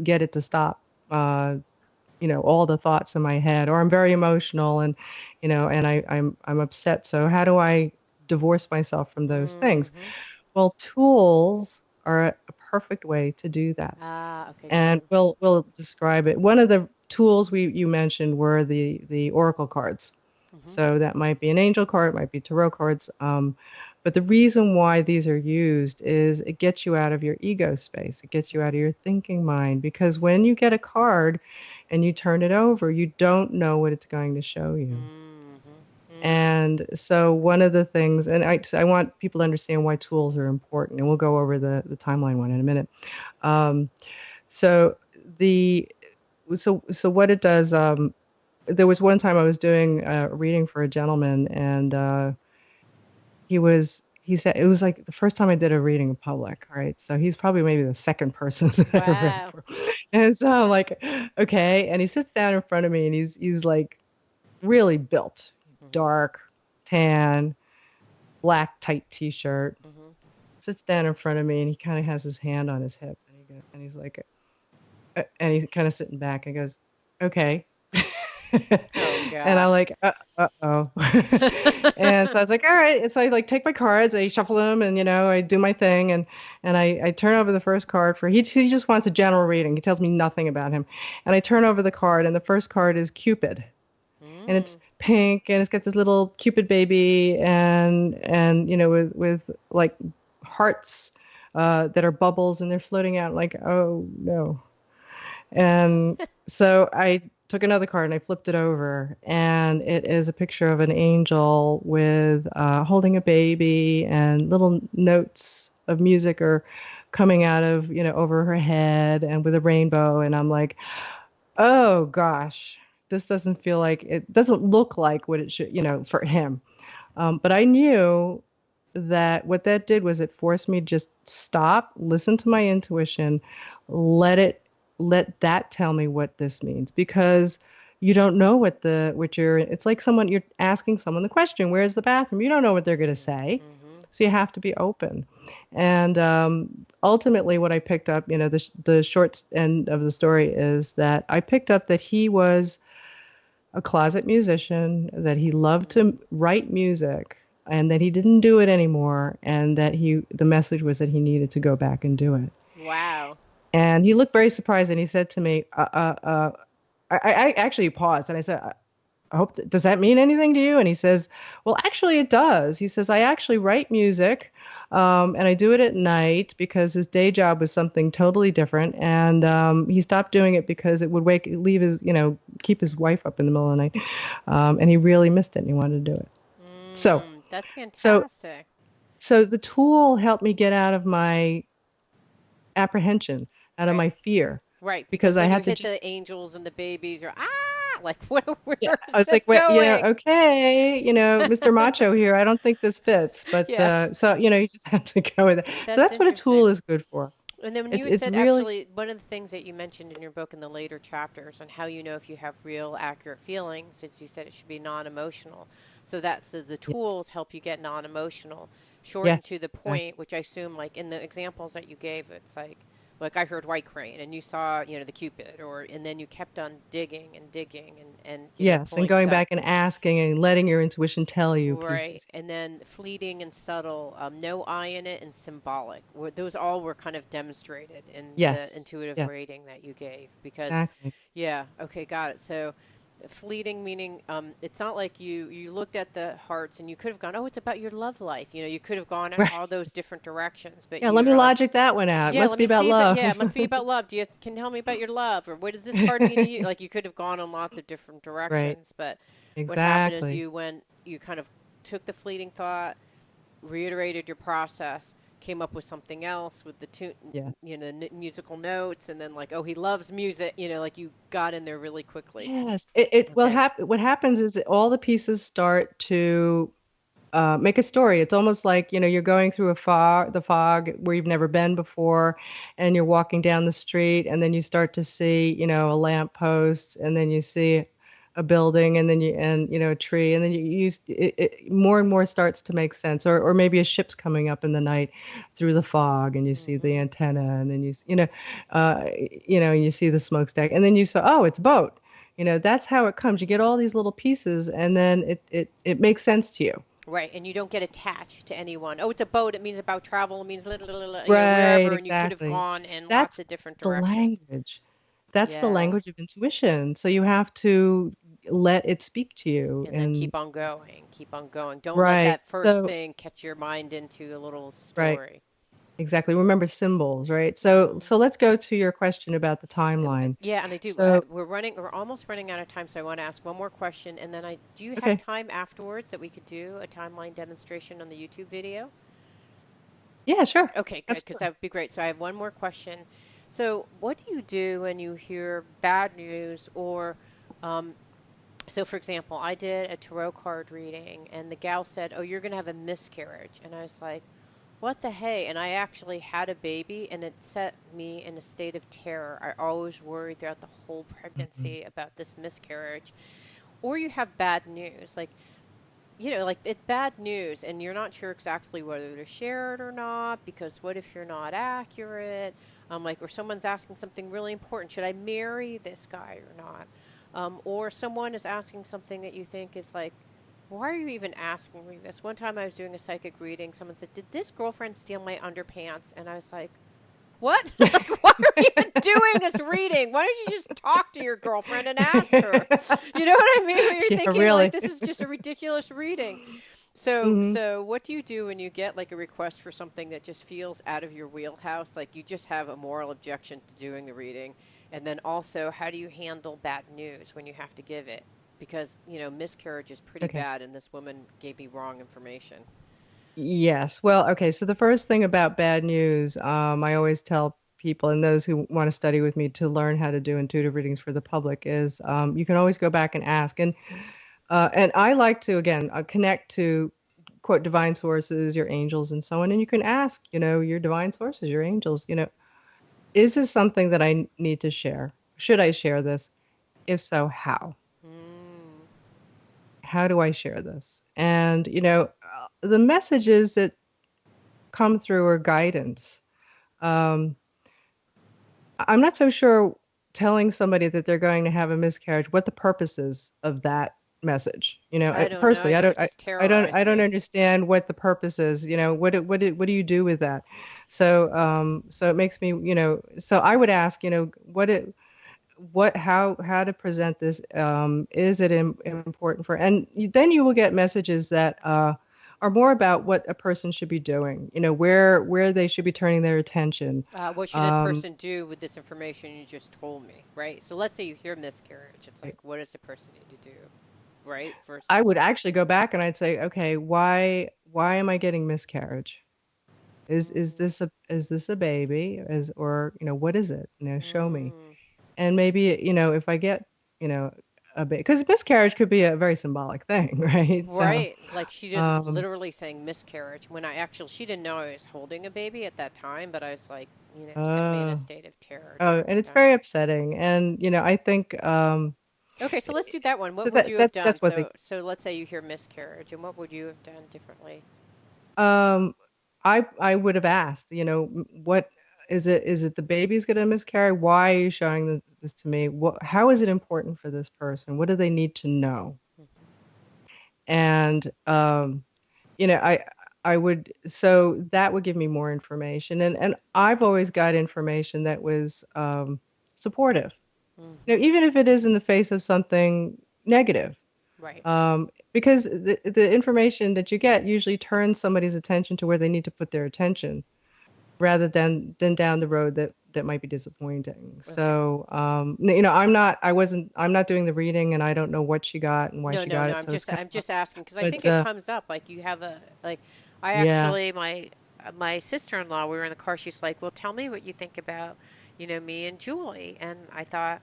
get it to stop. All the thoughts in my head, or I'm very emotional, and and I'm upset. So how do I divorce myself from those things? Mm-hmm. Well, tools are a perfect way to do that. Ah, okay, And good. we'll describe it. One of the tools you mentioned were the oracle cards. Mm-hmm. So that might be an angel card, it might be tarot cards. But the reason why these are used is it gets you out of your ego space. It gets you out of your thinking mind, because when you get a card and you turn it over, you don't know what it's going to show you. Mm-hmm. Mm. And so one of the things, and I want people to understand why tools are important, and we'll go over the timeline one in a minute. Um, so the so what it does, there was one time I was doing a reading for a gentleman, and he said it was like the first time I did a reading in public, right? So he's probably maybe the second person that I read Wow. for. And so I'm like, okay. And he sits down in front of me, and he's like really built, Mm-hmm. dark, tan, black tight t-shirt, Mm-hmm. sits down in front of me, and he kind of has his hand on his hip, and he's like, and he's kind of sitting back and goes, okay. Oh And I'm gosh. like, uh-oh. And so I was like, all right. And so I like take my cards, I shuffle them, and I do my thing, and I turn over the first card for he just wants a general reading. He tells me nothing about him. And I turn over the card, and the first card is Cupid. And it's Mm. pink, and it's got this little Cupid baby, and with like hearts that are bubbles, and they're floating out. Like, oh no. And so I took another card and I flipped it over, and it is a picture of an angel with holding a baby, and little notes of music are coming out of, over her head, and with a rainbow. And I'm like, oh gosh, this doesn't look like what it should, for him. But I knew that what that did was it forced me to just stop, listen to my intuition, let it let that tell me what this means. Because you don't know what you're, it's like someone, you're asking someone the question, where's the bathroom? You don't know what they're going to say. Mm-hmm. So you have to be open. And ultimately, what I picked up, the short end of the story is that I picked up that he was a closet musician, that he loved Mm-hmm. to write music, and that he didn't do it anymore, and that the message was that he needed to go back and do it. Wow. And he looked very surprised, and he said to me, I actually paused, and I said, does that mean anything to you? And he says, well, actually, it does. He says, I actually write music, and I do it at night because his day job was something totally different. And he stopped doing it because it would leave his, keep his wife up in the middle of the night. And he really missed it and he wanted to do it. So, That's so, fantastic. so the tool helped me get out of my apprehension, out of Right. my fear, Right. because Because I when you had to hit just, the angels and the babies, you're, like, what, yeah, where I is was like, this well, going? okay, Mr. Macho here. I don't think this fits, but Yeah. so you just have to go with it. So That's that's what a tool interesting. is good for. And then when It's you it's said really actually one of the things that you mentioned in your book in the later chapters on how you know if you have real accurate feelings, since you said it should be non-emotional. So that's the yes, tools help you get non-emotional, short and to yes, the exactly. point, which I assume like in the examples that you gave, it's like I heard white crane and you saw, the cupid or and then you kept on digging and digging and Yes, and pulling going stuff. back and asking and letting your intuition tell you Right. pieces. And then fleeting and subtle, no I in it, and symbolic. Those all were kind of demonstrated in the Yes, intuitive yes, rating that you gave. Because, exactly. yeah, okay, got it. So, fleeting meaning it's not like you looked at the hearts and you could have gone, oh, it's about your love life. You could have gone in Right. all those different directions, but Yeah, let you me are like, logic that one out. It yeah, must let be me about see if it. love. Yeah, it must be about love. Can tell me about your love, or what does this card mean to you? Like you could have gone in lots of different Right. directions, but what happened is Exactly. you kind of took the fleeting thought, reiterated your process, came up with something else with the tune, Yes. musical notes, and then like, oh, he loves music. Like you got in there really quickly. Yes. It well Okay. what happens is that all the pieces start to make a story. It's almost like, you're going through the fog where you've never been before, and you're walking down the street, and then you start to see, a lamp post, and then you see a building, and then a tree, and then more and more starts to make sense. Or maybe a ship's coming up in the night through the fog, and you see the Mm-hmm. antenna, and then you see the smokestack, and then you say, oh, it's a boat. That's how it comes. You get all these little pieces, and then it makes sense to you. Right, and you don't get attached to anyone. Oh, it's a boat. It means about travel. It means Right, wherever, and you could have exactly. gone in lots That's of different the directions. language. That's the Yeah, language of intuition. So you have to let it speak to you. and then And keep on going, keep on going. Don't let right. that first So thing catch your mind into a little right, story. exactly. Remember symbols, right? So Hmm. so let's go to your question about the timeline. Yeah, and I do. So We're almost running out of time, so I want to ask one more question, and then I do. You have okay. time afterwards that we could do a timeline demonstration on the YouTube video? Yeah, sure. Okay, good, because Absolutely. that would be great. So I have one more question. So, what do you do when you hear bad news or um, so, for example, I did a tarot card reading, and the gal said, "Oh, you're going to have a miscarriage," and I was like, "What the hey?" And I actually had a baby, and it set me in a state of terror. I always worried throughout the whole Mhm. pregnancy about this miscarriage. Or you have bad news, like it's bad news, and you're not sure exactly whether to share it or not because what if you're not accurate? Like, or someone's asking something really important: should I marry this guy or not? Or someone is asking something that you think is like, why are you even asking me this? One time I was doing a psychic reading. Someone said, "Did this girlfriend steal my underpants?" And I was like, what? Like, why are we even doing this reading? Why don't you just talk to your girlfriend and ask her? You know what I mean? Where you're Yeah, thinking like really. this is just a ridiculous reading. So, Hmm. so what do you do when you get like a request for something that just feels out of your wheelhouse? Like you just have a moral objection to doing the reading, and then also, how do you handle bad news when you have to give it? Because miscarriage is pretty Okay. bad, and this woman gave me wrong information. Yes. Well, okay. So the first thing about bad news, I always tell people and those who want to study with me to learn how to do intuitive readings for the public is you can always go back and ask. And I like to again connect to quote divine sources, your angels, and so on. And you can ask, your divine sources, your angels, is this something that I need to share? Should I share this? If so, how? how do I share this? And, the messages that come through are guidance. Um, I'm not so sure telling somebody that they're going to have a miscarriage, what the purpose is of that message. I don't know. Personally, You would just I terrorize don't me. understand what the purpose is. What do you do with that? So it makes me, so I would ask, how to present this. Is it important for, and then you will get messages that are more about what a person should be doing, where they should be turning their attention. What should this um, person do with this information you just told me, right? So let's say you hear miscarriage. It's like, what does the person need to do, right? First, I would actually go back and I'd say, okay, why am I getting miscarriage? Is this a baby? Or what is it? Show me. mm, And maybe, if I get, you know, a bit, because miscarriage could be a very symbolic thing, right? So, right. Like she just um, literally saying miscarriage when I actually, she didn't know I was holding a baby at that time, but I was like, set me in a uh, state of terror oh, during and that it's time. very upsetting. And, I think, Okay, so let's do that one. so What would you have done? that's what they, So let's say you hear miscarriage, and what would you have done differently? um, I would have asked, what is it the baby's going to miscarry? Why are you showing this to me? How is it important for this person? What do they need to know? Mhm. And you know I would, so that would give me more information, and I've always got information that was supportive, Mhm. even if it is in the face of something negative, Right. because the information that you get usually turns somebody's attention to where they need to put their attention, rather than down the road that might be disappointing. Okay. So I'm not doing the reading, and I don't know what she got and why No, she no, got no. it, so it's kind I'm of, just asking because I think but it comes up. Like you have a like. I yeah. actually my sister in law. We were in the car. She's like, "Well, tell me what you think about me and Julie." And I thought,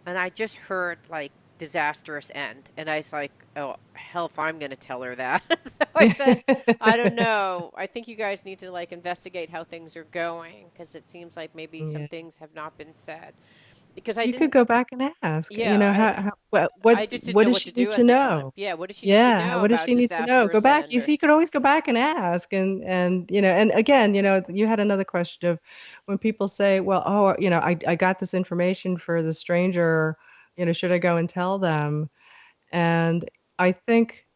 and I just heard like disastrous end, and I was like, "Oh hell, if I'm going to tell her that." So I said, "I don't know. I think you guys need to like investigate how things are going because it seems like maybe some Yeah. things have not been said." Because I You could didn't. go back and ask, Yeah, I just didn't what know does what she to need do to at the time. know? Yeah, what does she need to Yeah, know what does about she need to know? Go disastrous back. end? You Or see, you could always go back and ask, and again, you had another question of when people say, well, oh, I got this information for the stranger, should I go and tell them? And I think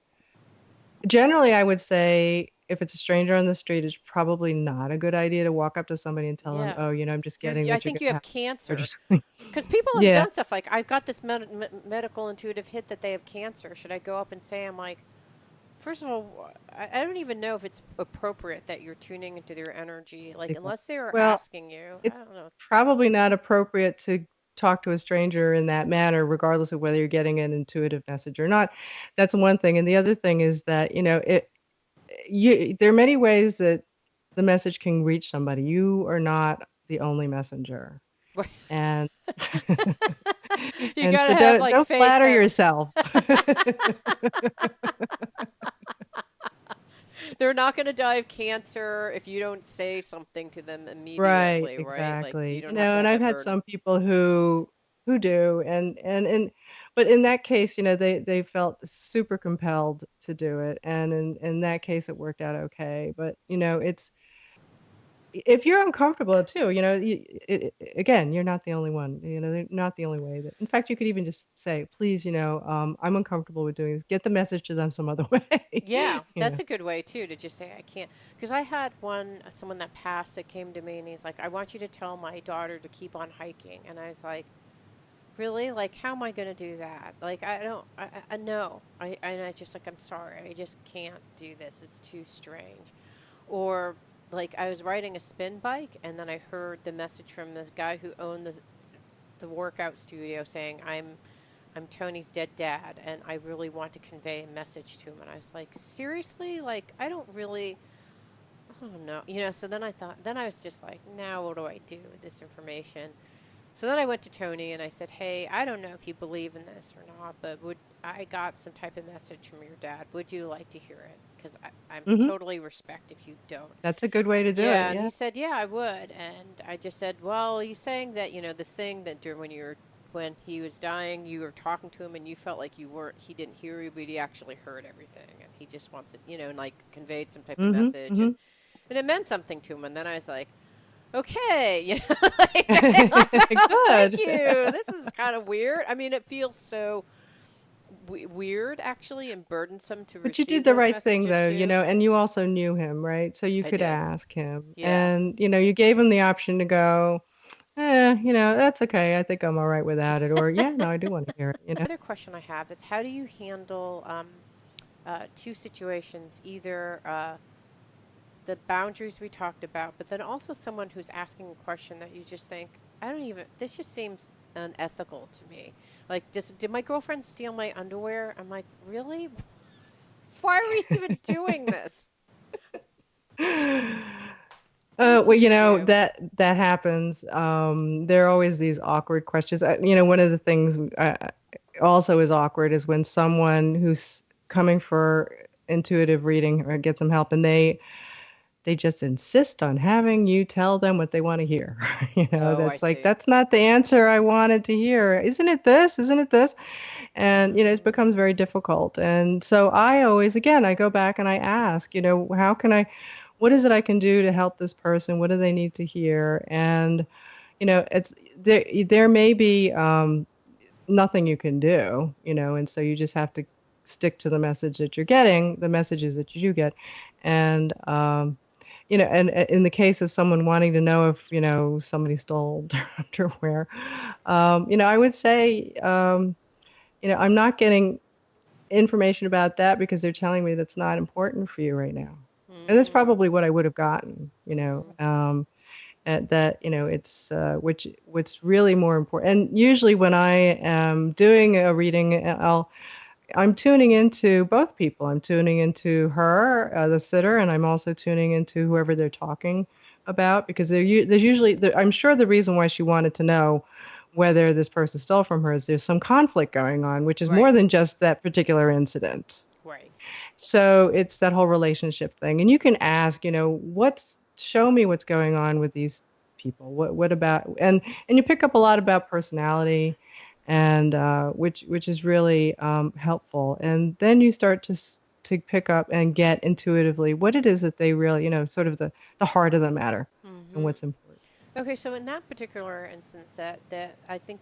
generally I would say if it's a stranger on the street, it's probably not a good idea to walk up to somebody and tell them, yeah, oh, I'm just getting I that you're think going you to have have or cancer just because people have yeah. done stuff like I've got this medical intuitive hit that they have cancer. Should I go up and say I'm like, first of all, I don't even know if it's appropriate that you're tuning into their energy, like Exactly. unless they were Well, asking you. I it's don't know. probably not appropriate to talk to a stranger in that manner, regardless of whether you're getting an intuitive message or not. That's one thing. And the other thing is that, there are many ways that the message can reach somebody. You are not the only messenger. And You and got so to have like don't faith flatter that yourself. they're not going to die of cancer if you don't say something to them Right, immediately, right? Like you exactly. don't have to And have I've that had burden. some people who do, and but in that case, they felt super compelled to do it, and in that case it worked out okay. But it's, if you're uncomfortable too, again, you're not the only one. They're not the only way that. In fact, you could even just say, please, I'm uncomfortable with doing this. Get the message to them some other way. Yeah, you know. that's a good way too to just say I can't. Because I had someone that passed that came to me and he's like, I want you to tell my daughter to keep on hiking, and I was like, really? Like, how am I going to do that? Like, I don't, I no. And I just like, I'm sorry, I just can't do this. It's too strange. Or like, I was riding a spin bike, and then I heard the message from this guy who owned the workout studio saying, I'm Tony's dead dad, and I really want to convey a message to him. And I was like, seriously? Like, I don't really, I don't know. So then I thought, then I was just like, now what do I do with this information? So then I went to Tony and I said, hey, I don't know if you believe in this or not, but I got some type of message from your dad. Would you like to hear it? Because I'm Hmm. totally respect if you don't. That's a good way to do it. Yeah, and Yeah. he said, yeah, I would. And I just said, well, you saying that, this thing that when you're when he was dying, you were talking to him and you felt like he didn't hear you, but he actually heard everything, and he just wants it, and like conveyed some type of Mhm. message, Mhm. and it meant something to him. And then I was like, okay, like, oh, thank Good. you. This is kind of weird. I mean, it feels so weird actually and burdensome to But you receive did the those right thing messages though, too. and you also knew him, right? So you I could did. ask him. Yeah. And, you gave him the option to go, that's okay. I think I'm all right without it. Or, yeah, no, I do want to hear it. Another question I have is, how do you handle two situations, either the boundaries we talked about, but then also someone who's asking a question that you just think, this just seems unethical to me. Like, did my girlfriend steal my underwear? I'm like, really? Why are we even doing this? What do Well, you do? that happens. There are always these awkward questions. One of the things also is awkward is when someone who's coming for intuitive reading or get some help, and they just insist on having you tell them what they want to hear. Oh, I That's like, see. that's not the answer I wanted to hear. Isn't it this? Isn't it this? And, it Mm, becomes very difficult. And so I always, again, I go back and I ask, what is it I can do to help this person? What do they need to hear? And, it's there may be nothing you can do, and so you just have to stick to the message that you're getting, the messages that you do get. And, and in the case of someone wanting to know if, somebody stole their underwear, I would say, I'm not getting information about that because they're telling me that's not important for you right now. And that's mm, probably what I would have gotten, mm. at that, it's what's really more important. And usually when I am doing a reading, I'm tuning into both people. I'm tuning into her, the sitter, and I'm also tuning into whoever they're talking about because there's usually, I'm sure the reason why she wanted to know whether this person stole from her is there's some conflict going on, which is more Right, than just that particular incident. right. So it's that whole relationship thing. And you can ask, show me what's going on with these people. What about, and you pick up a lot about personality and which is really helpful. And then you start to pick up and get intuitively what it is that they really, sort of the heart of the matter and Mm-hmm. what's important. Okay, so in that particular instance, that I think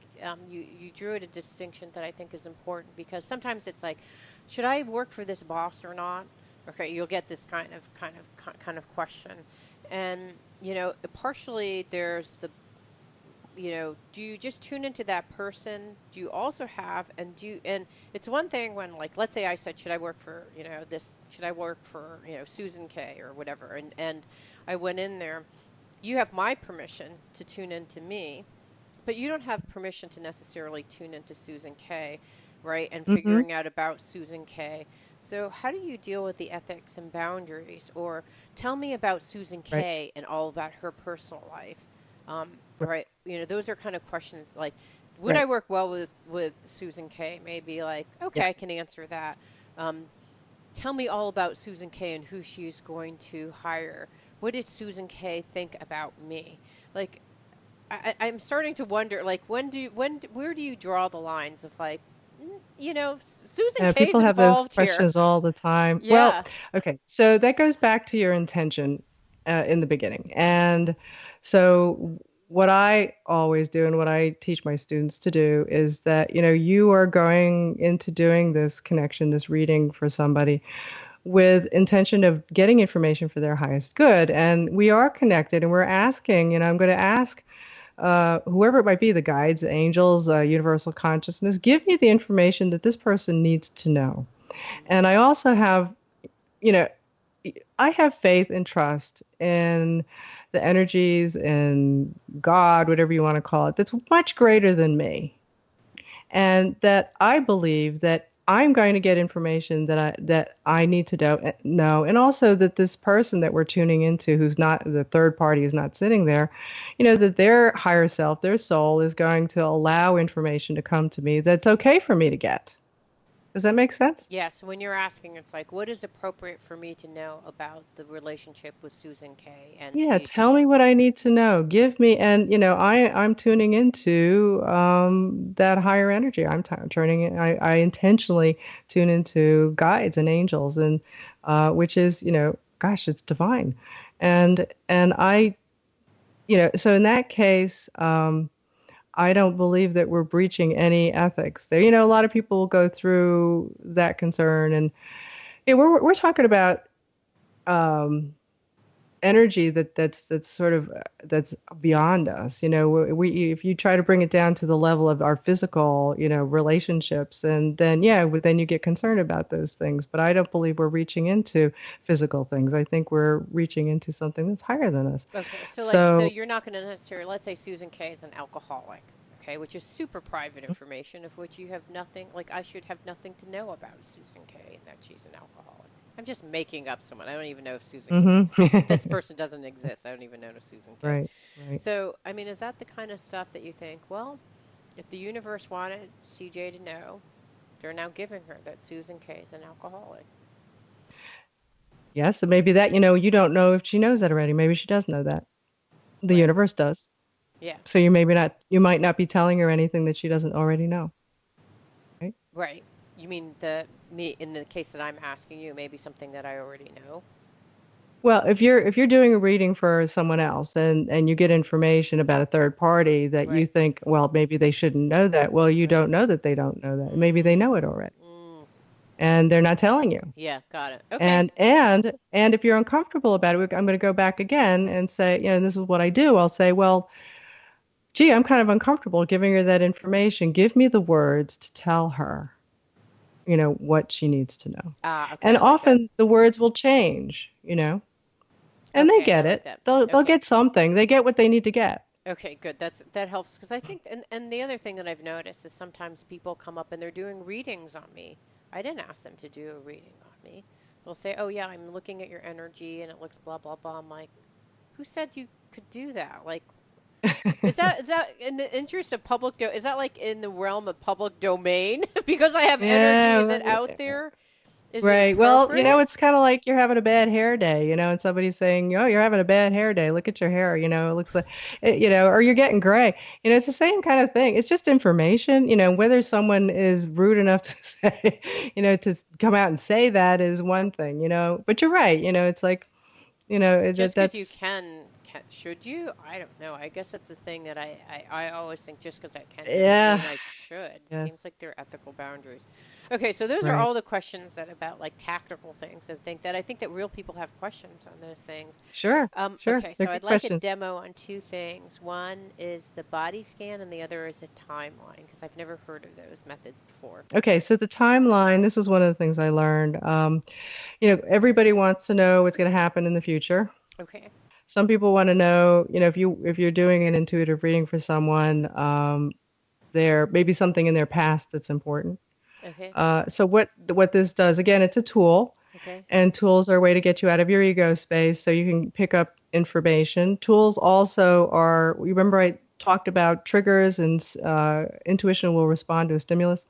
you drew at a distinction that I think is important, because sometimes it's like, should I work for this boss or not? Okay, you'll get this kind of question, and partially there's do you just tune into that person? Do you also have, and it's one thing when, like, let's say I said, should I work for this? Should I work for Susan K or whatever? And I went in there. You have my permission to tune into me, but you don't have permission to necessarily tune into Susan K, right? And Hmm. figuring out about Susan K. So, how do you deal with the ethics and boundaries? Or tell me about Susan Right. K and all about her personal life. Right. Right? Those are kind of questions like, would I Right. work well with Susan K? Maybe like, Yeah. okay, I can answer that. Um, Tell me all about Susan K and who she's going to hire. What did Susan K think about me? Like, I'm starting to wonder, like, where do you draw the lines of, like, Susan K's People have those involved here. questions all the time. Well, Yeah. okay, so that goes back to your intention in the beginning. And so, what I always do and what I teach my students to do is that, you are going into doing this connection, this reading for somebody with intention of getting information for their highest good. And we are connected and we're asking, I'm going to ask whoever it might be, the guides, the angels, universal consciousness, give me the information that this person needs to know. And I also have, you know, I have faith and trust in the energies and God, whatever you want to call it, that's much greater than me. And that I believe that I'm going to get information that I need to know, and also that this person that we're tuning into, who's not the third party, who's not sitting there, that their higher self, their soul, is going to allow information to come to me that's okay for me to get. Does that make sense? Yes, when you're asking, it's like, what is appropriate for me to know about the relationship with Susan K and Yeah, tell CJ? me what I need to know. Give me, and I'm tuning into that higher energy. I'm turning it. I intentionally tune into guides and angels, and which is, gosh, it's divine, and so in that case, I don't believe that we're breaching any ethics there. A lot of people will go through that concern, and we're talking about. Um, Energy that's sort of that's beyond us. We if you try to bring it down to the level of our physical, relationships, and then then you get concerned about those things. But I don't believe we're reaching into physical things. I think we're reaching into something that's higher than us. Okay, so So you're not going to necessarily, let's say Susan K is an alcoholic, okay, which is super private information of which you have nothing, like I should have nothing to know about Susan K and that she's an alcoholic. I'm just making up someone. I don't even know if Susan K, hmm this person doesn't exist. I don't even know if Susan K. right, right. So, I mean, is that the kind of stuff that you think, well, if the universe wanted CJ to know, they're now giving her that Susan K is an alcoholic? Yes, and maybe that, you don't know if she knows that already. Maybe she does know that. The Right. universe does. Yeah. So you might not be telling her anything that she doesn't already know, right? Right. You mean the me in the case that I'm asking you, maybe something that I already know? Well, if you're doing a reading for someone else and you get information about a third party that you Right. think, well, maybe they shouldn't know that. Well, you Right. don't know that they don't know that. Maybe they Mm, know it already mm. and they're not telling you. Yeah, got it. Okay. And if you're uncomfortable about it, I'm going to go back again and say, this is what I do. I'll say, well, gee, I'm kind of uncomfortable giving her that information. Give me the words to tell her, what she needs to know. Ah, okay, And I like that. often the words will change. And they Okay, I get like it. that. They'll Okay. get something. They get what they need to get. Okay, good. That helps because I think and the other thing that I've noticed is sometimes people come up and they're doing readings on me. I didn't ask them to do a reading on me. They'll say, "Oh yeah, I'm looking at your energy and it looks blah blah blah." I'm like, "Who said you could do that?" Like, is that in the interest of is that like in the realm of public domain? Because I have energy, is Yeah, it out there? Is it right. Well, appropriate? it's kind of like you're having a bad hair day, and somebody's saying, "Oh, you're having a bad hair day. Look at your hair." It looks like, or you're getting gray. It's the same kind of thing. It's just information. Whether someone is rude enough to say, to come out and say that is one thing. But you're right. It's like, Just because you that's should you? I don't know. I guess that's the thing that I always think just because I can doesn't yeah, mean I should. It seems yes, like there are ethical boundaries. Okay, so those are right. all the questions that about like tactical things. I think that real people have questions on those things. Sure, sure. Okay, They're so I'd good like a questions. demo on two things. One is the body scan, and the other is a timeline because I've never heard of those methods before. Okay, so the timeline, this is one of the things I learned. Everybody wants to know what's going to happen in the future. Okay. Some people want to know, if you're doing an intuitive reading for someone, there may be something in their past that's important. Okay. So what this does, again, it's a tool, Okay. and tools are a way to get you out of your ego space so you can pick up information. Tools also are, you remember I talked about triggers and intuition will respond to a stimulus.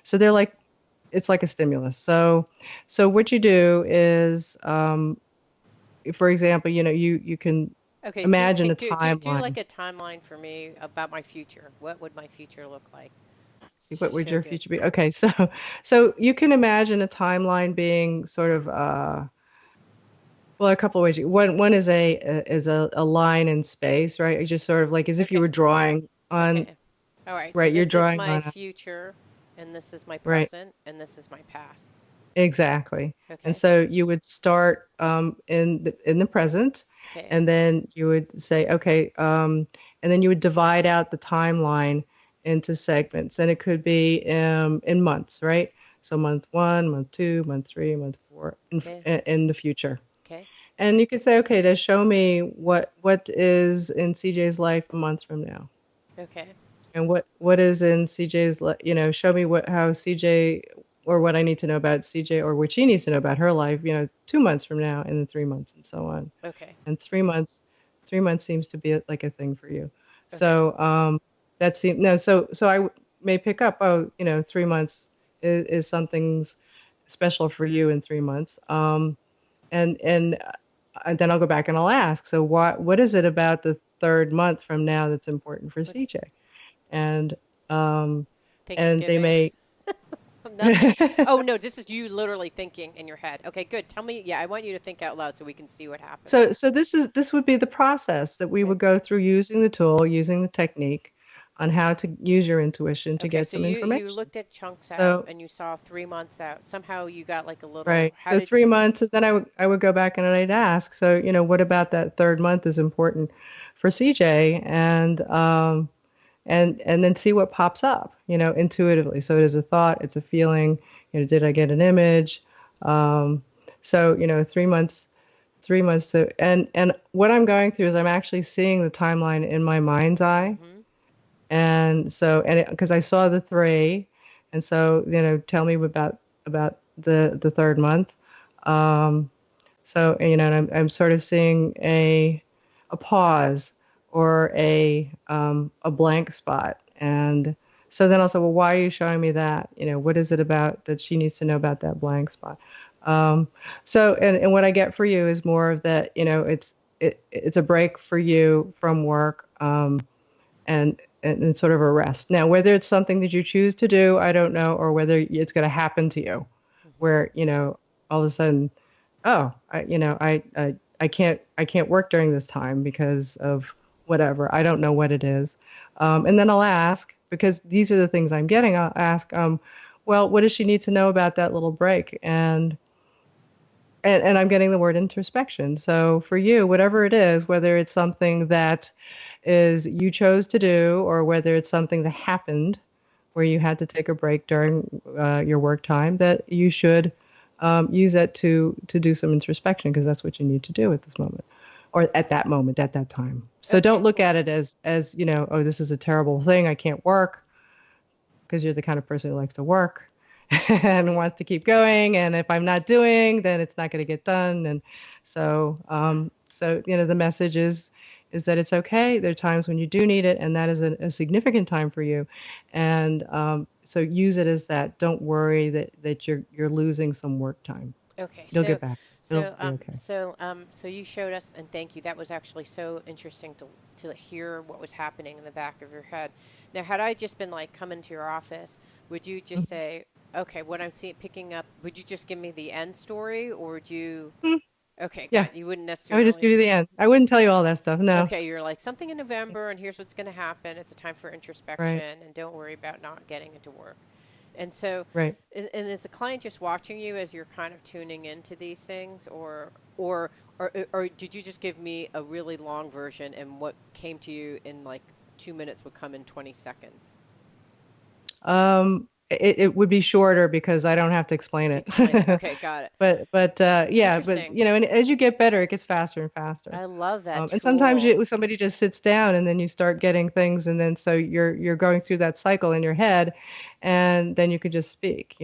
So it's like a stimulus. So what you do is, for example, you can Okay. Do imagine can a do timeline. like a timeline for me about my future. What would my future look like? See, what would your Should it? future be? Okay, so you can imagine a timeline being sort of well, a couple of ways. One is a line in space, right? You just sort of like as if you Okay. were drawing on, Okay. All right. So right? You're this is drawing my on a, future, and this is my right. present, and this is my past. Exactly. And Okay. so you would start in the present, Okay. and then you would say, okay, and then you would divide out the timeline into segments, and it could be in months, right? So month one, month two, month three, month four, Okay. in the future. Okay. And you could say, okay, to show me what is in CJ's life a month from now. Okay. And what is in CJ's, show me how CJ, or what I need to know about CJ, or what she needs to know about her life, 2 months from now, and then 3 months, and so on. Okay. And 3 months seems to be like a thing for you. Okay. So that seems no. So I may pick up, 3 months is something's special for you in 3 months. And then I'll go back and I'll ask, so what is it about the third month from now that's important for What's CJ? And um, and they Thanksgiving? may. Nothing. Oh no, this is you literally thinking in your head. Okay, good. Tell me. Yeah, I want you to think out loud so we can see what happens. So this would be the process that we Okay. would go through using the tool, using the technique on how to use your intuition to Okay, get so some you information. looked at chunks out So and you saw 3 months out. Somehow you got like a little. right, How so did? 3 months, and then I would go back and I'd ask, so what about that third month is important for CJ, and then see what pops up, intuitively. So it is a thought, it's a feeling, did I get an image? Um, so 3 months, 3 months to, and what I'm going through is I'm actually seeing the timeline in my mind's eye. Mm-hmm. And so, and because I saw the three, and so, tell me about the third month. Um, so, and I'm sort of seeing a pause or a blank spot. And so then I'll say, well, why are you showing me that? What is it about that she needs to know about that blank spot? Um, so, and what I get for you is more of that, it's a break for you from work, and sort of a rest. Now, whether it's something that you choose to do, I don't know, or whether it's going to happen to you, Mm-hmm. where all of a sudden, oh, I can't work during this time because of whatever. I don't know what it is, and then I'll ask, because these are the things I'm getting. I'll ask, well, what does she need to know about that little break? And I'm getting the word introspection. So for you, whatever it is, whether it's something that is you chose to do, or whether it's something that happened where you had to take a break during your work time, that you should use it to do some introspection, because that's what you need to do at this moment, or at that moment, at that time. So don't Okay, look cool. at it as oh, this is a terrible thing, I can't work, because you're the kind of person who likes to work and Right. wants to keep going. And if I'm not doing, then it's not going to get done. And so the message is that it's okay. There are times when you do need it, and that is a significant time for you. And so use it as that. Don't worry that you're losing some work time. Okay, You'll so get back. It'll so be um okay. so um so you showed us, and thank you. That was actually so interesting to hear what was happening in the back of your head. Now, had I just been like coming to your office, would you just say, "Okay, what I'm seeing picking up," would you just give me the end story, or would you? Mhm. Okay, Yeah, got you wouldn't I would just necessarily. give you the end. I wouldn't tell you all that stuff. No. Okay, you're like something in November, and here's what's going to happen. It's a time for Right. introspection, and don't worry about not getting into work. And so, Right. and is the client just watching you as you're kind of tuning into these things, or did you just give me a really long version, and what came to you in like 2 minutes would come in 20 seconds It would be shorter because I don't have to explain to it. explain it? Okay, got it. But yeah, but Interesting. and as you get better, it gets faster and faster. I love that And sometimes tool. somebody just sits down, and then you start getting things, and then so you're going through that cycle in your head, and then you could just speak.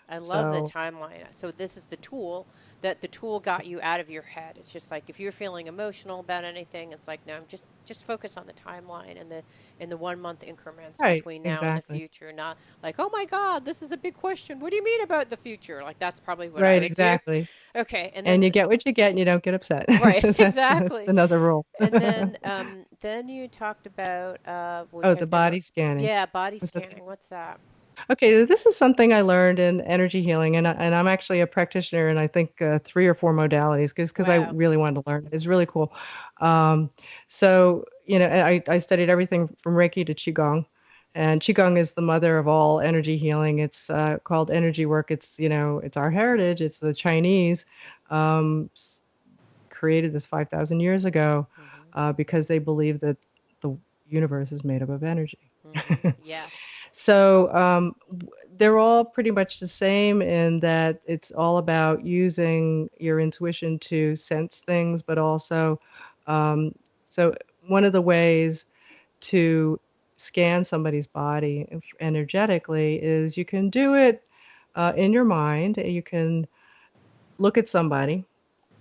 I love the So timeline. So this is the tool that the tool got you out of your head. It's just like if you're feeling emotional about anything, it's like no, just focus on the timeline and the 1 month increments right, between now and the exactly. future. Not like oh my God, this is a big question. What do you mean about the future? Like that's probably what I Right, would do. exactly. Okay, and And you then get what you get, and you don't get upset. right, That's exactly. another rule. And then you talked about Oh, which the I've never. body scanning. Yeah, body Was that the scanning. What's that? Okay, this is something I learned in energy healing, and I'm actually a practitioner in, I think, 3 or 4 modalities, because I Wow. really wanted to learn it. It's really cool. Um, so I studied everything from Reiki to Qigong, and Qigong is the mother of all energy healing. It's called energy work. It's our heritage. It's the Chinese um, s- created this 5,000 years ago, Mhm. because they believe that the universe is made up of energy. Mhm. Yes. So they're all pretty much the same in that it's all about using your intuition to sense things, but also, um, so one of the ways to scan somebody's body energetically is you can do it in your mind. You can look at somebody,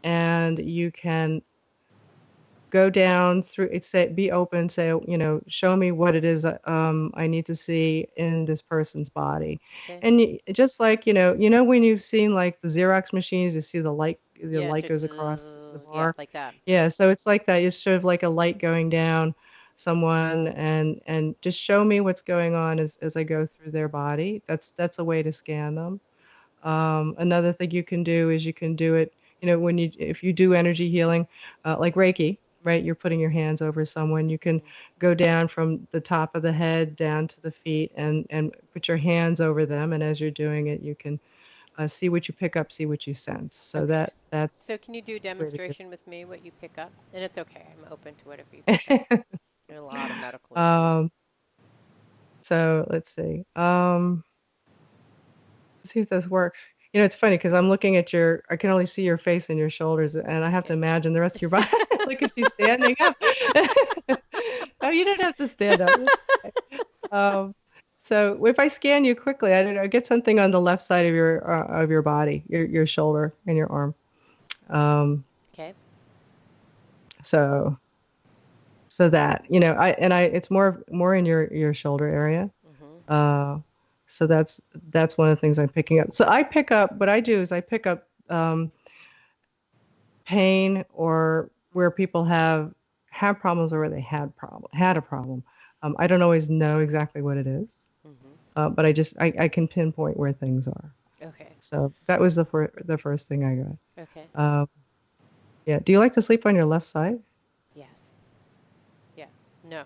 and you can go down through it, say be open, say, show me what it is I need to see in this person's body. Okay. And just like, when you've seen like the Xerox machines, you see the Yeah, light so it's goes across the yeah, bar. like that. Yeah, so it's like that. It's sort of like a light going down someone, and just show me what's going on as I go through their body. That's a way to scan them. Another thing you can do is you can do it, if you do energy healing, like Reiki, right? You're putting your hands over someone. You can Hmm. go down from the top of the head down to the feet and put your hands over them. And as you're doing it, you can see what you pick up, see what you sense. So Okay. So that's can you do a where to demonstration with me what you pick up? And it's okay. I'm open to whatever you pick up. do. There are a lot of medical issues. um, so let's see. See if this works. It's funny because I'm looking at I can only see your face and your shoulders, and I have to Okay. imagine the rest of your body. Look at you standing up. Oh, you don't have to stand up. It's okay. Um, so if I scan you quickly, I don't know, I get something on the left side of your body, your shoulder and your arm. Um, Okay. so so that it's more in your shoulder area. Mm-hmm. Uh, so that's one of the things I'm picking up. So I pick up what I do is I pick up pain or where people have problems or where they had a problem. I don't always know exactly what it is, Mm-hmm. but I can pinpoint where things are. Okay. So that was the first thing I got. Okay. Yeah. Do you like to sleep on your left side? Yes. Yeah. No.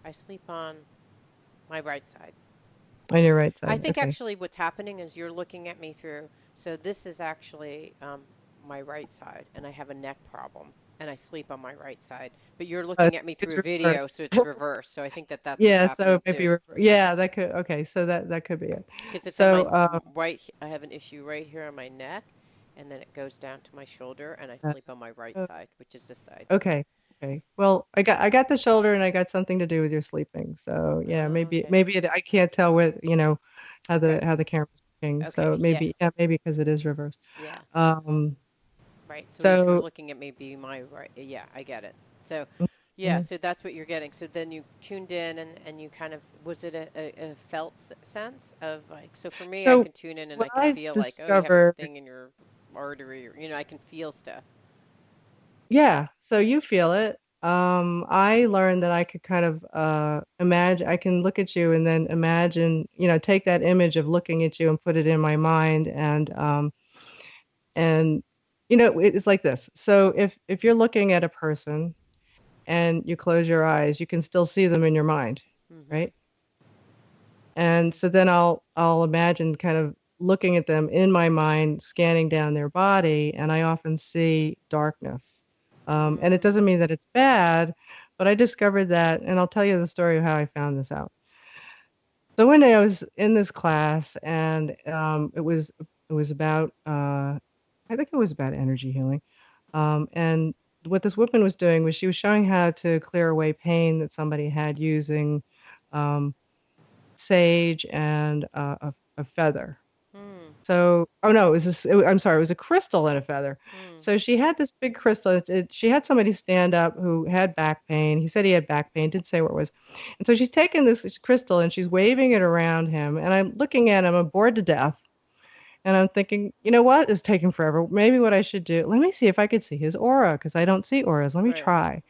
I sleep on my right side. On your right I side. think Okay. actually what's happening is you're looking at me through. So this is actually my right side, and I have a neck problem, and I sleep on my right side. But you're looking So at me through it's a video, reversed. so it's reversed. So I think that that's what's Yeah. So happening maybe too. yeah, that could okay. So that could be it. Because it's on So my right. I have an issue right here on my neck, and then it goes down to my shoulder, and I uh, sleep on my right uh, side, which is this side. okay. Okay. Well, I got the shoulder and I got something to do with your sleeping. So yeah, Oh, okay. I can't tell what, Okay. how the camera's working. So Okay. Yeah. maybe because it is reversed. Yeah. Um, Right. So if you're so looking at maybe my right, yeah, I get it. So, yeah. mhm. So that's what you're getting. So then you tuned in, and you kind of was it a felt sense of like. So for me, I So can tune in and what I can I feel like, oh, you have discovered, something in your artery, or I can feel stuff. yeah, so you feel it. I learned that I could kind of imagine, I can look at you and then imagine, take that image of looking at you and put it in my mind and it's like this. So if you're looking at a person and you close your eyes, you can still see them in your mind, Mm-hmm. right? And so then I'll imagine kind of looking at them in my mind, scanning down their body, and I often see darkness. And it Mm. doesn't mean that it's bad, but I discovered that, and I'll tell you the story of how I found this out. So one day I was in this class, and it was about I think it was about energy healing. And what this woman was doing was she was showing how to clear away pain that somebody had using um, sage and a feather. Mm. So, oh no, I'm sorry, it was a crystal and a feather. Mm. So she had this big crystal. She had somebody stand up who had back pain. He said he had back pain, didn't say what it was. And so she's taking this crystal and she's waving it around him. And I'm looking at him, I'm bored to death. And I'm thinking, you know what? It's taking forever. Maybe what I should do, let me see if I could see his aura because I don't see auras. Let me Right. try.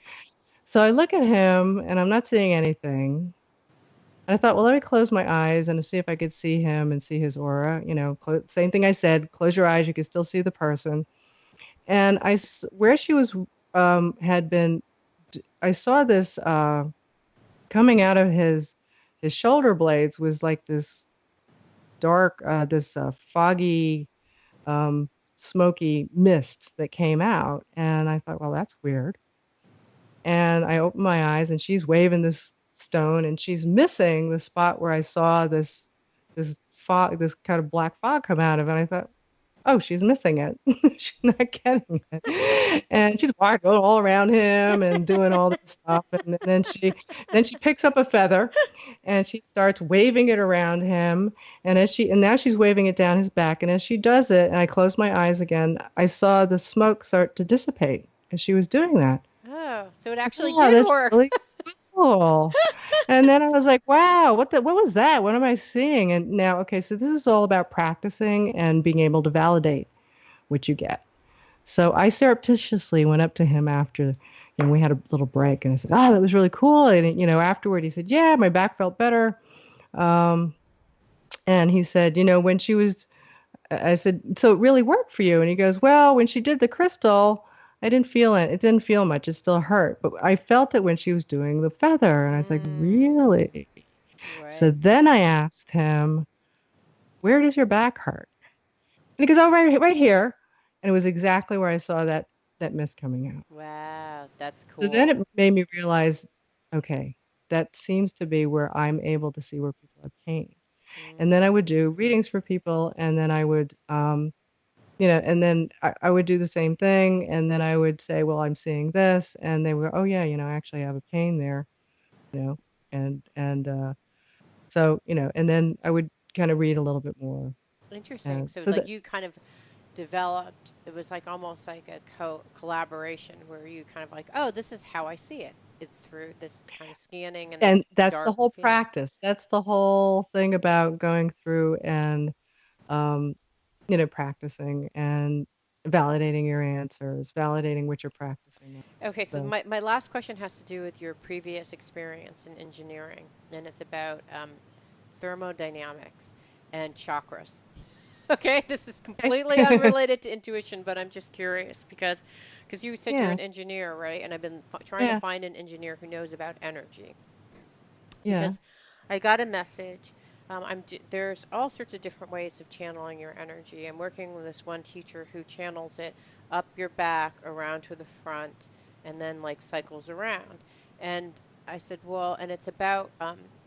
So I look at him and I'm not seeing anything. And I thought, well, let me close my eyes and see if I could see him and see his aura. Same thing I said, close your eyes, you can still see the person. And where she was, had been, I saw this coming out of his shoulder blades was like this dark, this foggy, um, smoky mist that came out. And I thought, well, that's weird. And I opened my eyes and she's waving this stone and she's missing the spot where I saw this fog, this kind of black fog come out of it. And I thought, oh, she's missing it. She's not getting it. And she's walking all around him and doing all this stuff. And then she picks up a feather and she starts waving it around him. And now she's waving it down his back. And as she does it, and I close my eyes again, I saw the smoke start to dissipate as she was doing that. Oh, so it actually Wow, did that's work. really cool. And then I was like, wow, what was that? What am I seeing? And now, okay, so this is all about practicing and being able to validate what you get. So I surreptitiously went up to him after, we had a little break, and I said, "Oh, that was really cool." And afterward, he said, "Yeah, my back felt better." Um, and he said, when she was, I said, "So it really worked for you?" And he goes, "Well, when she did the crystal, I didn't feel it. It didn't feel much. It still hurt, but I felt it when she was doing the feather." And I was like, Mm, "Really?" So right. then I asked him, "Where does your back hurt?" And he goes, "Oh, right here." And it was exactly where I saw that mist coming out. Wow, that's So then cool. it made me realize, okay, that seems to be where I'm able to see where people have pain. And then I would Mm, do readings for people, and then I would, and then I would do the same thing, and then I would say, well, I'm seeing this, and they would go, oh yeah, I actually have a pain there, you know, and so, and then I would kind of read a little bit more, interesting. and So, so like, that, you kind of developed, it was like almost like a collaboration where you kind of like, oh, this is how I see it. It's through this kind of scanning and this and that's the dark whole feeling. practice. That's the whole thing about going through and um, practicing and validating your answers, validating what you're practicing on. Okay, so So, my last question has to do with your previous experience in engineering, and it's about thermodynamics and chakras. Okay, this is completely okay. unrelated to intuition, but I'm just curious because you said you're Yeah, an engineer, right? And I've been trying to yeah, find an engineer who knows about energy yeah, because I got a message. There's all sorts of different ways of channeling your energy. I'm working with this one teacher who channels it up your back, around to the front, and then like cycles around. And I said, well, and it's about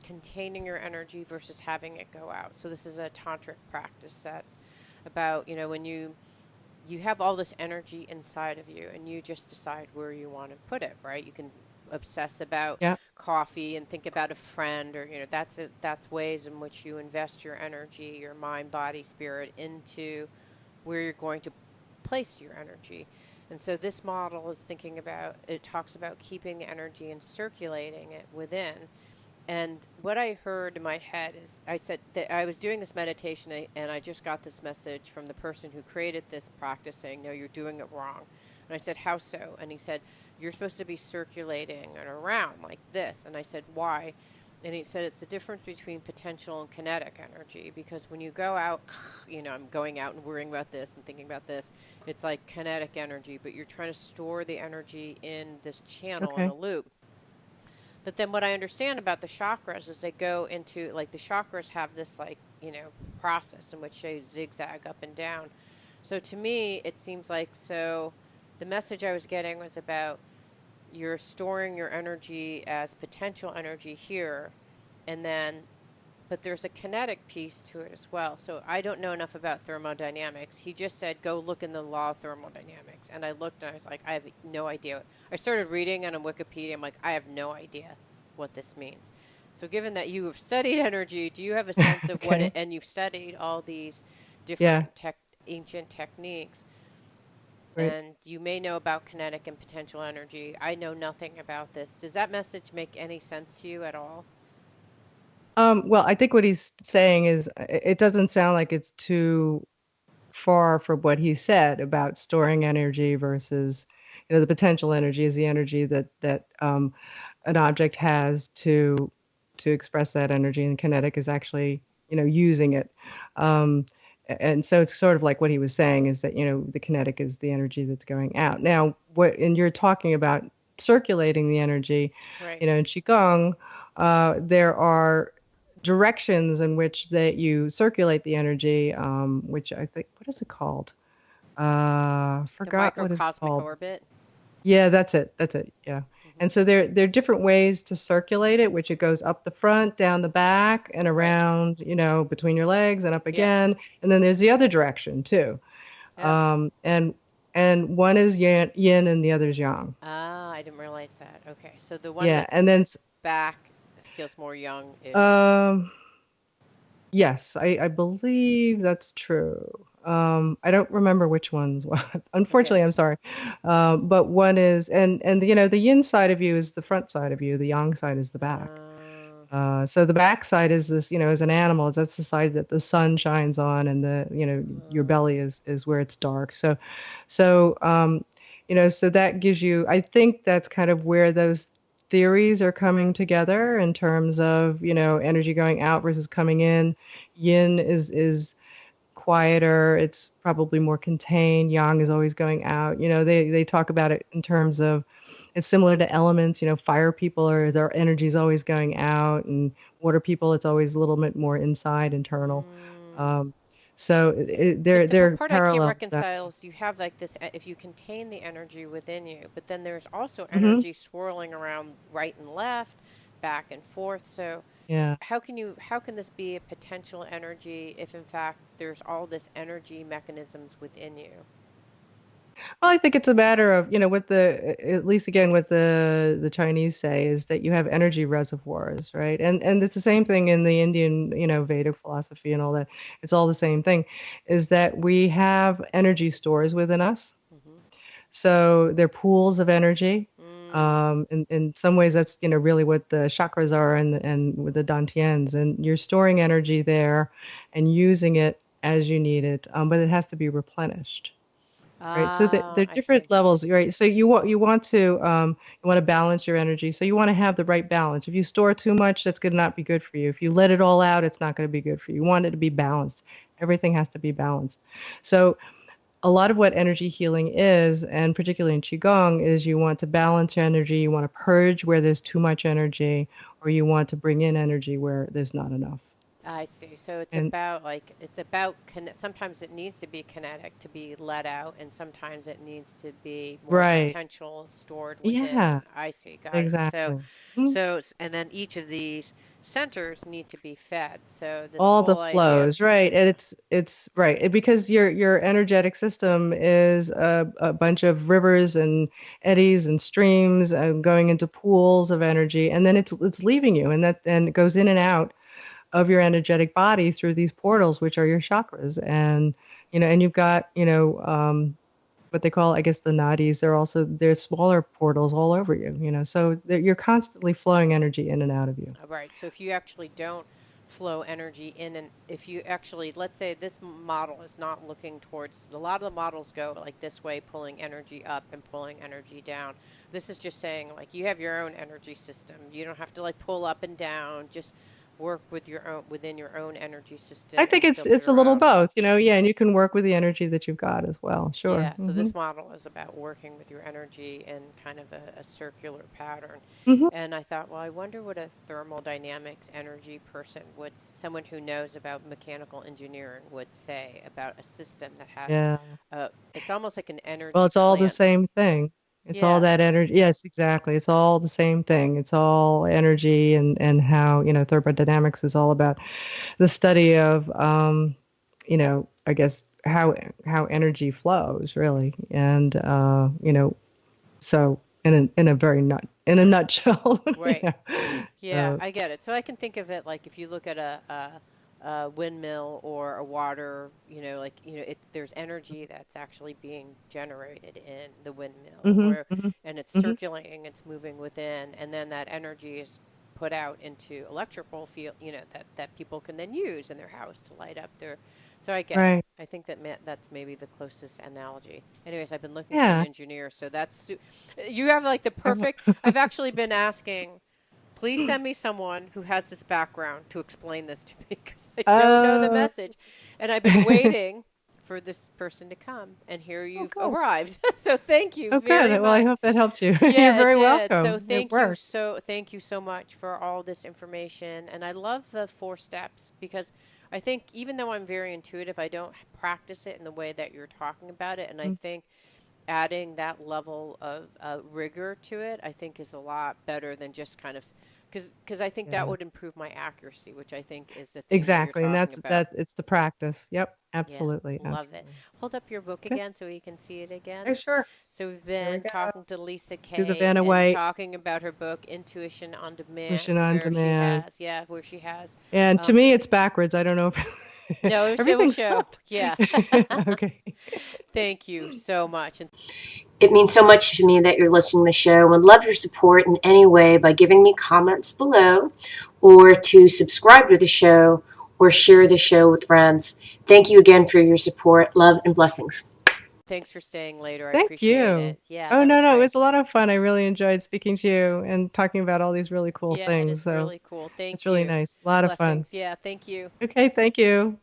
containing your energy versus having it go out. So this is a tantric practice that's about when you have all this energy inside of you and you just decide where you want to put it, right? You can obsess about yeah. coffee and think about a friend, or that's ways in which you invest your energy, your mind, body, spirit into where you're going to place your energy. And so this model is thinking about, it talks about keeping the energy and circulating it within. And what I heard in my head is, I said that I was doing this meditation, and I just got this message from the person who created this practice saying, no, you're doing it wrong. And I said, how so? And he said, you're supposed to be circulating and around like this. And I said, why? And he said, it's the difference between potential and kinetic energy, because when you go out, I'm going out and worrying about this and thinking about this, it's like kinetic energy, but you're trying to store the energy in this channel in a Okay. loop. But then what I understand about the chakras is they go into, like, the chakras have this, like, process in which they zigzag up and down. So to me, it seems like, so the message I was getting was about you're storing your energy as potential energy here, and then but there's a kinetic piece to it as well. So I don't know enough about thermodynamics. He just said, go look in the law of thermodynamics. And I looked and I was like, I have no idea. I started reading on Wikipedia. I'm like, I have no idea what this means. So, given that you have studied energy, do you have a sense of what it, Okay. and you've studied all these Yeah, different ancient techniques, right. and you may know about kinetic and potential energy. I know nothing about this. Does that message make any sense to you at all? Well, I think what he's saying is it doesn't sound like it's too far from what he said about storing energy versus, the potential energy is the energy that an object has to express that energy, and kinetic is actually, using it. Um, and so it's sort of like what he was saying is that, the kinetic is the energy that's going out. Now, and you're talking about circulating the energy, Right. in Qigong, there are directions in which that you circulate the energy, which I think, what is it called? The Forgot what it's microcosmic called. orbit. Yeah, that's it. That's it. Yeah. Hmm. And so there are different ways to circulate it, which it goes up the front, down the back, and Right. around, between your legs and up Yep. again. And then there's the other direction too. Yep. Um, and and one is yin and the other's yang. Ah, I didn't realize that. Okay, so the one Yeah. that's And then back feels more young-ish. um Yes, I believe that's true. I don't remember which ones. Unfortunately, Okay. I'm sorry. But one is, and the yin side of you is the front side of you. The yang side is the back. Uh, So the back side is this, as an animal, that's the side that the sun shines on, and your belly uh, is where it's dark. So that gives you, I think that's kind of where those theories are coming together in terms of, energy going out versus coming in. Yin is quieter, it's probably more contained. Yang is always going out. They talk about it in terms of it's similar to elements. Fire people are their energy is always going out, and water people it's always a little bit more inside, internal. mm. Um, so The they're part I can't parallel to that. reconcile is you have like this, if you contain the energy within you, but then there's also Hmm. energy swirling around right and left, back and forth. So Yeah. how can this be a potential energy if in fact there's all this energy mechanisms within you? Well, I think it's a matter of, what at least again, what the Chinese say is that you have energy reservoirs, right? And it's the same thing in the Indian, Vedic philosophy and all that. It's all the same thing, is that we have energy stores within us. Mm-hmm. So they're pools of energy. Mm. In some ways, that's, really what the chakras are and with the dantians. And you're storing energy there and using it as you need it, but it has to be replenished. Right. So there are I see. different levels, right? So you want to balance your energy. So you want to have the right balance. If you store too much, that's going to not be good for you. If you let it all out, it's not going to be good for you. You want it to be balanced. Everything has to be balanced. So a lot of what energy healing is, and particularly in Qigong, is you want to balance your energy, you want to purge where there's too much energy, or you want to bring in energy where there's not enough. I see. So it's And about like it's about sometimes it needs to be kinetic to be let out, and sometimes it needs to be more right. potential stored within. Yeah, I see. Got it. So, exactly. Mhm. and then each of these centers need to be fed. So this All the whole idea. flows, right? And it's right because your energetic system is a bunch of rivers and eddies and streams going into pools of energy, and then it's leaving you, and it goes in and out of your energetic body through these portals, which are your chakras. And you've got what they call, I guess, the nadis. There's smaller portals all over you. So you're constantly flowing energy in and out of you. Right. So if you actually don't flow energy in, and if you actually, let's say this model is not looking towards, a lot of the models go like this way, pulling energy up and pulling energy down. This is just saying like you have your own energy system. You don't have to like pull up and down. Just work with your own within your own energy I system think and it's a filter little out. both, yeah, and you can work with the energy that you've got as well. Sure. Yeah, so Hmm. this model is about working with your energy in kind of a circular pattern. Hmm. And I thought, well, I wonder what a thermodynamics energy person would, someone who knows about mechanical engineering would say about a system that has, Yeah. it's almost like an Well, energy it's all the plant. same thing. It's all Yeah, that energy. Yes, exactly. It's all the same thing. It's all energy, and how, thermodynamics is all about the study of, I guess how energy flows really. And, so in a very in a nutshell, right. Yeah, So I get it. So I can think of it like if you look at a windmill or a water, like it's there's energy that's actually being generated in the windmill, hmm or hmm and it's hmm circulating, it's moving within, and then that energy is put out into electrical field, that people can then use in their house to light up their. So I get it. right. I think that that's maybe the closest analogy. Anyways, I've been looking for an Yeah. engineer, so you have like the perfect. I've actually been asking. Please send me someone who has this background to explain this to me because I don't know the Uh, message. And I've been waiting for this person to come, and here oh, you've good. arrived. So thank you Oh, good. very Well, I much. hope that helped you. You're Yeah, it very did. So welcome. It worked. thank you so much for all this information. And I love the 4 steps because I think even though I'm very intuitive, I don't practice it in the way that you're talking about it. And I Mm. think adding that level of rigor to it, I think is a lot better than just kind of Because I think that Yeah. would improve my accuracy, which I think is the thing that you're Exactly. And talking that's about. that it's the practice. Yep. Yeah, Absolutely. love it. Absolutely. Hold up your book Okay. again so you can see it Oh, again. sure. So we've Here we been go. talking to Lisa Do the Kay Vanna and White talking about her book Intuition on Mission Demand, on where she Demand. has, yeah, where she has, And to um, me, it's backwards. I don't know if no, it will everything's show. flipped. Yeah. Okay. Thank you so much. And It means so much to me that you're listening to the show. Would love your support in any way by giving me comments below or to subscribe to the show or share the show with friends. Thank you again for your support. Love and blessings. thanks for staying later. I Thank appreciate you. it. Yeah, Oh, that no, was no. It great. was a lot of fun. I really enjoyed speaking to you and talking about all these really cool Yeah, it things. is So really cool. it's Thank really you. nice. A lot of fun. Blessings. Yeah, thank you. Okay. Thank you.